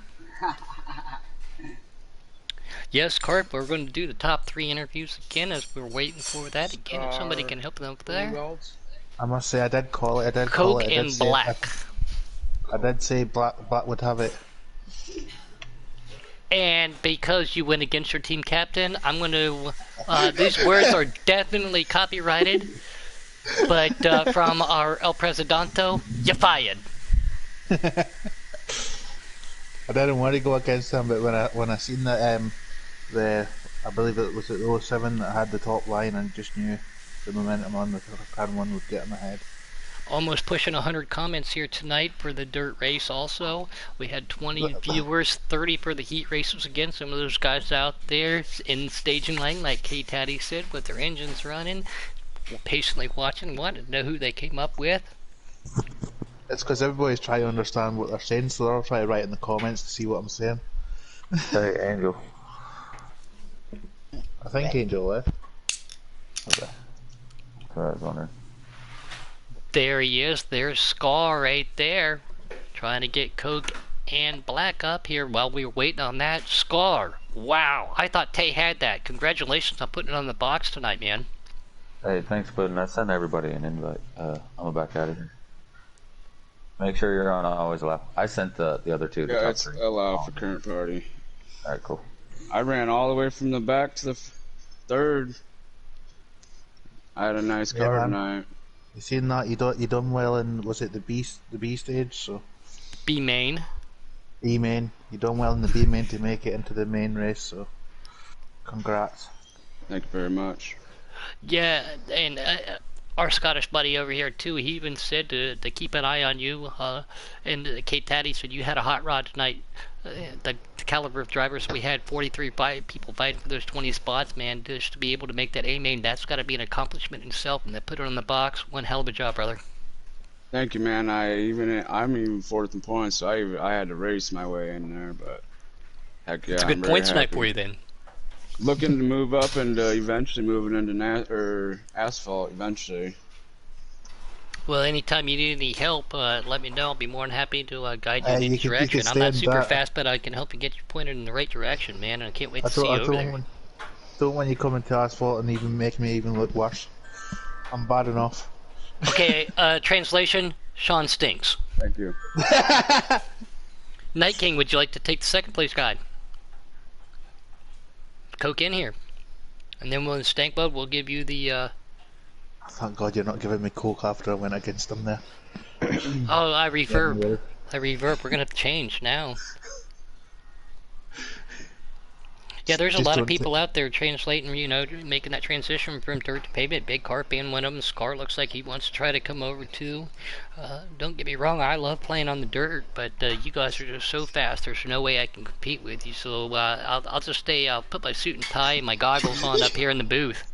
Yes, Carp, we're going to do the top 3 interviews again as we're waiting for that. Again, if somebody can help them up there. I must say, I did call it. Coke and Black. I did say Black would have it. And because you went against your team captain, I'm going to... these words are definitely copyrighted. But from our El Presidente, you're fired. I didn't want to go against him, but when I seen that I believe it was at 07 that had the top line, and just knew the momentum on the turn one would get him ahead. Almost pushing 100 comments here tonight for the dirt race. Also, we had 20 viewers, 30 for the heat races. Again, some of those guys out there in staging lane, like K Taddy said, with their engines running, patiently watching, wanted to know who they came up with. It's because everybody's trying to understand what they're saying, so they're all trying to write in the comments to see what I'm saying. Hey, Angel. I think Angel left. Okay. That's what I was wondering. There he is. There's Scar right there. Trying to get Coke and Black up here while we were waiting on that. Scar. Wow. I thought Tay had that. Congratulations on putting it on the box tonight, man. Hey, thanks, Puddin'. I sent everybody an invite. I'm back out of here. Make sure you're on always allow. I sent the other 2. Yeah, it's allow for current party. Alright, cool. I ran all the way from the back to the 3rd. I had a nice car tonight. You seen that? You done well in, was it the B stage? So B main. B main. You done well in the B main to make it into the main race. So congrats. Thank you very much. Yeah, and our Scottish buddy over here too. He even said to keep an eye on you. And Kate Taddy said you had a hot rod tonight. The caliber of drivers we had, 43 people fighting for those 20 spots, man. Just to be able to make that A main, that's got to be an accomplishment in itself. And to put it on the box, one hell of a job, brother. Thank you, man. I'm even fourth in points, so I had to race my way in there, but heck yeah, It's a good I'm very points night happy. for you then. Looking to move up and eventually moving into asphalt eventually. Well, anytime you need any help, let me know. I'll be more than happy to guide you in any you can direction. I'm stay not in super that. fast, but I can help you get you pointed in the right direction, man. And I can't wait I to see you don't, I over don't there. don't want you coming to asphalt and even make me even look worse. I'm bad enough. Okay, translation, Sean stinks. Thank you. Night King, would you like to take the second place guide? Coke in here. And then we'll Stank Bud, we'll give you the, Thank God you're not giving me coke after I went against them there. oh, I reverb. Yeah, I reverb, we're gonna have to change now. Yeah, there's a Just lot of don't people out there translating, you know, making that transition from dirt to pavement. Big Carp being one of them. Scar looks like he wants to try to come over too. Don't get me wrong, I love playing on the dirt, but you guys are just so fast. There's no way I can compete with you. So I'll just stay. I'll put my suit and tie and my goggles on up here in the booth.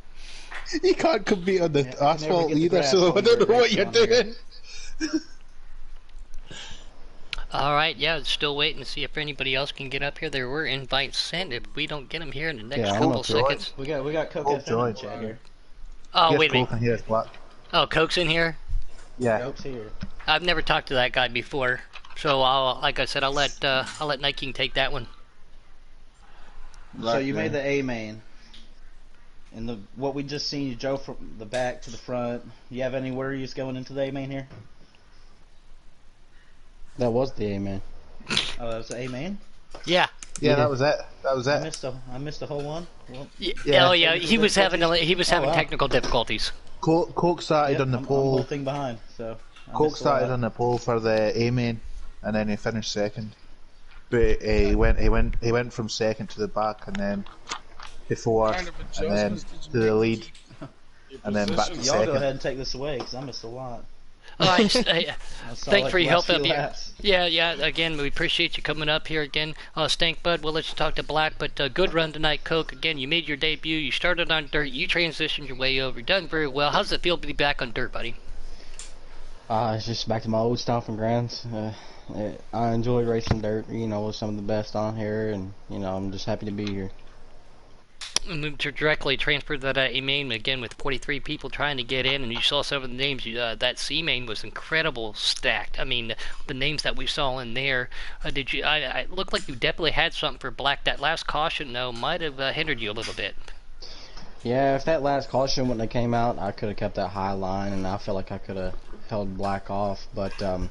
You can't compete on the never asphalt get the either, grass so I on don't know dirt what race you're on here. doing. All right, yeah, still waiting to see if anybody else can get up here. There were invites sent. If we don't get them here in the next Yeah, I'm couple up for it. seconds. We got Coke Oh, FM in joy. the chat here. Oh, Here's wait a minute. coke and here's black. Oh, Coke's in here. Yeah. Coke's here. I've never talked to that guy before, so like I said, I'll let Night King take that one. So you made the A main. And what we just seen, you drove from the back to the front. You have any worries going into the A main here? That was the A man. Oh, that was the A main. Yeah. Yeah, that was it. That was I it. missed a whole one. Well, Yeah. Oh yeah, he was having wow. technical difficulties. Coke started yep, on the I'm pole. whole thing behind. So I Coke missed a lot. started on the pole for the A main, and then he finished second. But he went from second to the back, and then to fourth, Kind of and then adjustments did to you the make lead, your and then back to positions? Y'all go second. ahead and take this away because I missed a lot. All right, I saw, thanks like, for your the help last up few here. laps. Yeah. Again, we appreciate you coming up here again. Stank Bud, we'll let you talk to Black, but good run tonight, Coke. Again, you made your debut. You started on dirt. You transitioned your way over. You've done very well. How does it feel to be back on dirt, buddy? It's just back to my old stomping grounds. I enjoy racing dirt, with some of the best on here, and, I'm just happy to be here. We moved to directly transferred that A main again with 43 people trying to get in, and you saw some of the names. That C main was incredible stacked. I mean, the names that we saw in there. Did you? I looked like you definitely had something for Black. That last caution though might have hindered you a little bit. Yeah, if that last caution wouldn't have came out, I could have kept that high line, and I feel like I could have held Black off. But going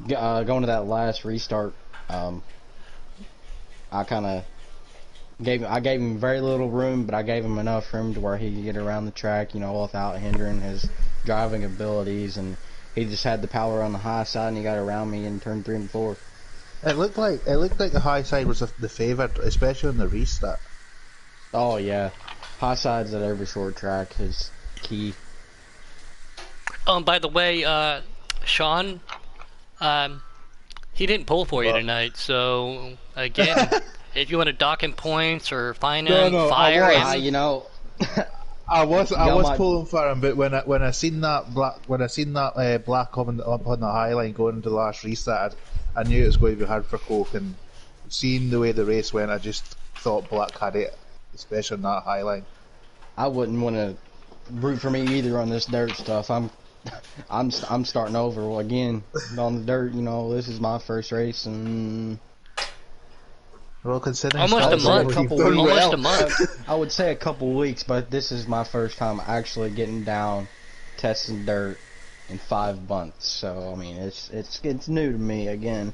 to that last restart, I kind of gave him very little room, but I gave him enough room to where he could get around the track, without hindering his driving abilities, and he just had the power on the high side, and he got around me in turn 3 and 4. It looked like the high side was the favourite, especially on the restart. Oh yeah, high sides at every short track is key. By the way, Sean, he didn't pull for you tonight. So again, if you want to dock him points or fine him, fire him. I was my- pulling for him, but when I seen that black coming up on the high line going into the last restart, I knew it was going to be hard for Coke. And seeing the way the race went, I just thought Black had it, especially on that high line. I wouldn't want to root for me either on this dirt stuff. I'm starting over again on the dirt. This is my first race, and Well, considering Almost a Scotland, month. you've done Almost well. a month. I would say a couple weeks, but this is my first time actually getting down, testing dirt in 5 months. So I mean, it's new to me again.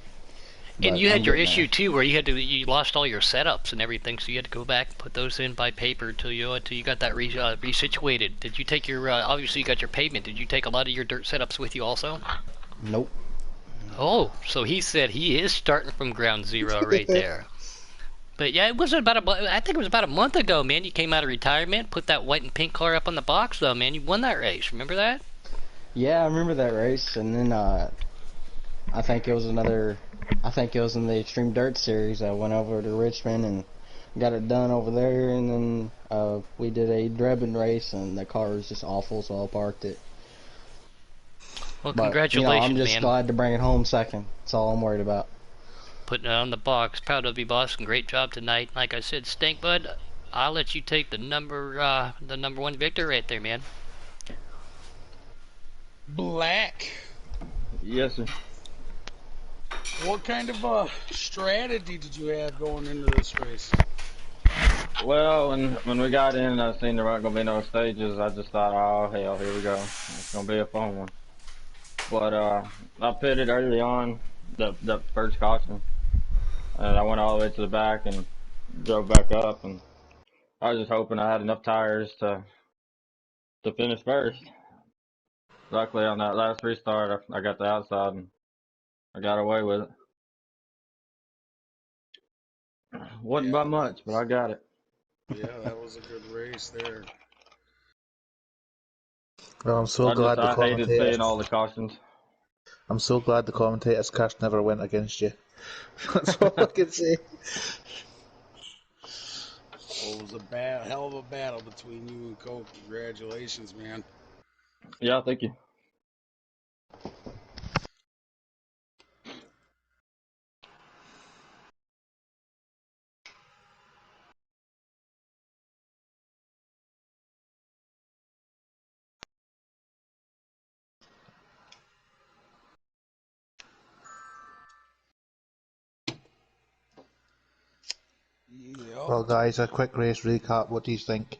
And But you had I'm your getting issue there. too, where you lost all your setups and everything, so you had to go back and put those in by paper till you got that resituated. Did you take your obviously you got your pavement? Did you take a lot of your dirt setups with you also? Nope. Oh, so he said he is starting from ground zero right there. But yeah, it was I think it was about a month ago, man. You came out of retirement, put that white and pink car up on the box, though, man. You won that race. Remember that? Yeah, I remember that race, and then I think it was in the Extreme Dirt Series. I went over to Richmond and got it done over there, and then we did a Drebin race, and the car was just awful, so I parked it. Well, But, congratulations, I'm just man. glad to bring it home second. That's all I'm worried about. Putting it on the box. Proud of you, boss, and great job tonight. Like I said, Stank Bud, I'll let you take the number one victor right there, man. Black. Yes, sir. What kind of strategy did you have going into this race? Well, when we got in and I seen there weren't gonna be no stages, I just thought, oh hell, here we go. It's gonna be a fun one. But I pitted early on the first caution, and I went all the way to the back and drove back up, and I was just hoping I had enough tires to finish first. Luckily, on that last restart, I got the outside and I got away with it. Wasn't by much, but I got it. Yeah, that was a good race there. Well, I'm so glad the I hated commentators. seeing all the cautions. I'm so glad the commentators' curse never went against you. That's all I can say. Well, it was a hell of a battle between you and Coke. Congratulations, man. Yeah, thank you. Yep. Well, guys, a quick race recap. What do you think?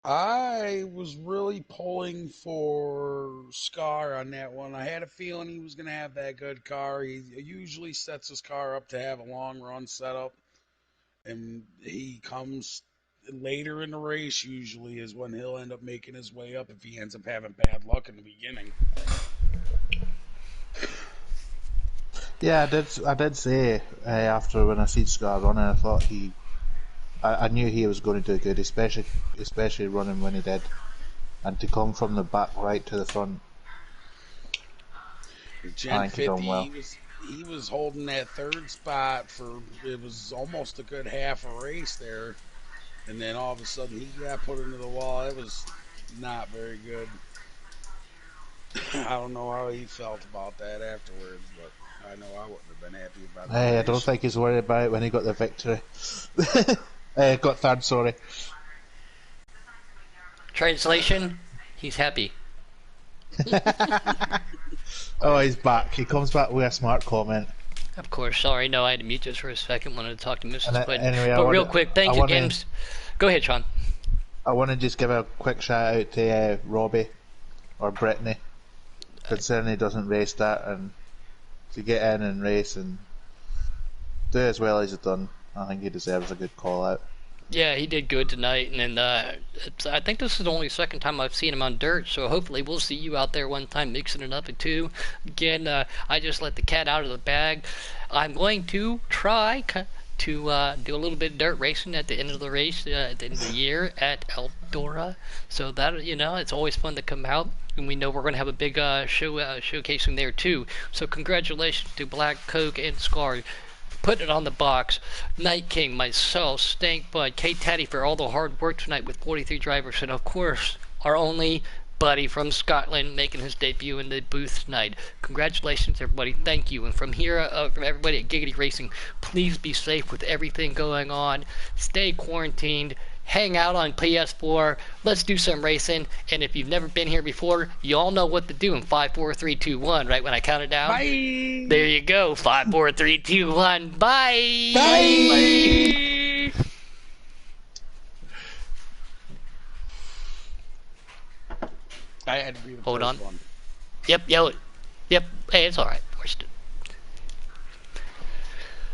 I was really pulling for Scar on that one. I had a feeling he was going to have that good car. He usually sets his car up to have a long run setup, and he comes later in the race usually is when he'll end up making his way up if he ends up having bad luck in the beginning. Yeah, I did say after when I seen Scar running, I thought I knew he was going to do good, especially running when he did, and to come from the back right to the front. Gen 50, well. he was holding that third spot for, it was almost a good half a race there, and then all of a sudden he got put into the wall. It was not very good. I don't know how he felt about that afterwards, but I know I wouldn't have been happy about it. Hey, I don't think he's worried about it when he got the victory. Got third, sorry. Translation, he's happy. Oh, he's back. He comes back with a smart comment. Of course, sorry, no, I had to mute just for a second. Wanted to talk to Mrs. But, anyway, but real quick, thank you, James. Go ahead, Sean. I want to just give a quick shout out to Robbie or Brittany, considering he doesn't race that, and to get in and race and do as well as he's done. I think he deserves a good call out. Yeah, he did good tonight, and I think this is the only second time I've seen him on dirt, so hopefully we'll see you out there one time mixing it up at two. Again, I just let the cat out of the bag. I'm going to try to do a little bit of dirt racing at the end of the race, at the end of the year at Eldora, so that, it's always fun to come out. And we know we're going to have a big showcasing there too. So congratulations to Black, Coke, and Scar. Putting it on the box. Night King, myself, Stank Bud, K-Taddy for all the hard work tonight with 43 drivers. And of course, our only buddy from Scotland making his debut in the booth tonight. Congratulations, everybody. Thank you. And from here, from everybody at Giggity Racing, please be safe with everything going on. Stay quarantined. Hang out on PS4. Let's do some racing. And if you've never been here before, you all know what to do in 5, 4, 3, 2, 1, right when I count it down? Bye! There you go. 5, 4, 3, 2, 1. Bye! Bye! I had to be the Hold first on. one. Yep. Hey, it's alright.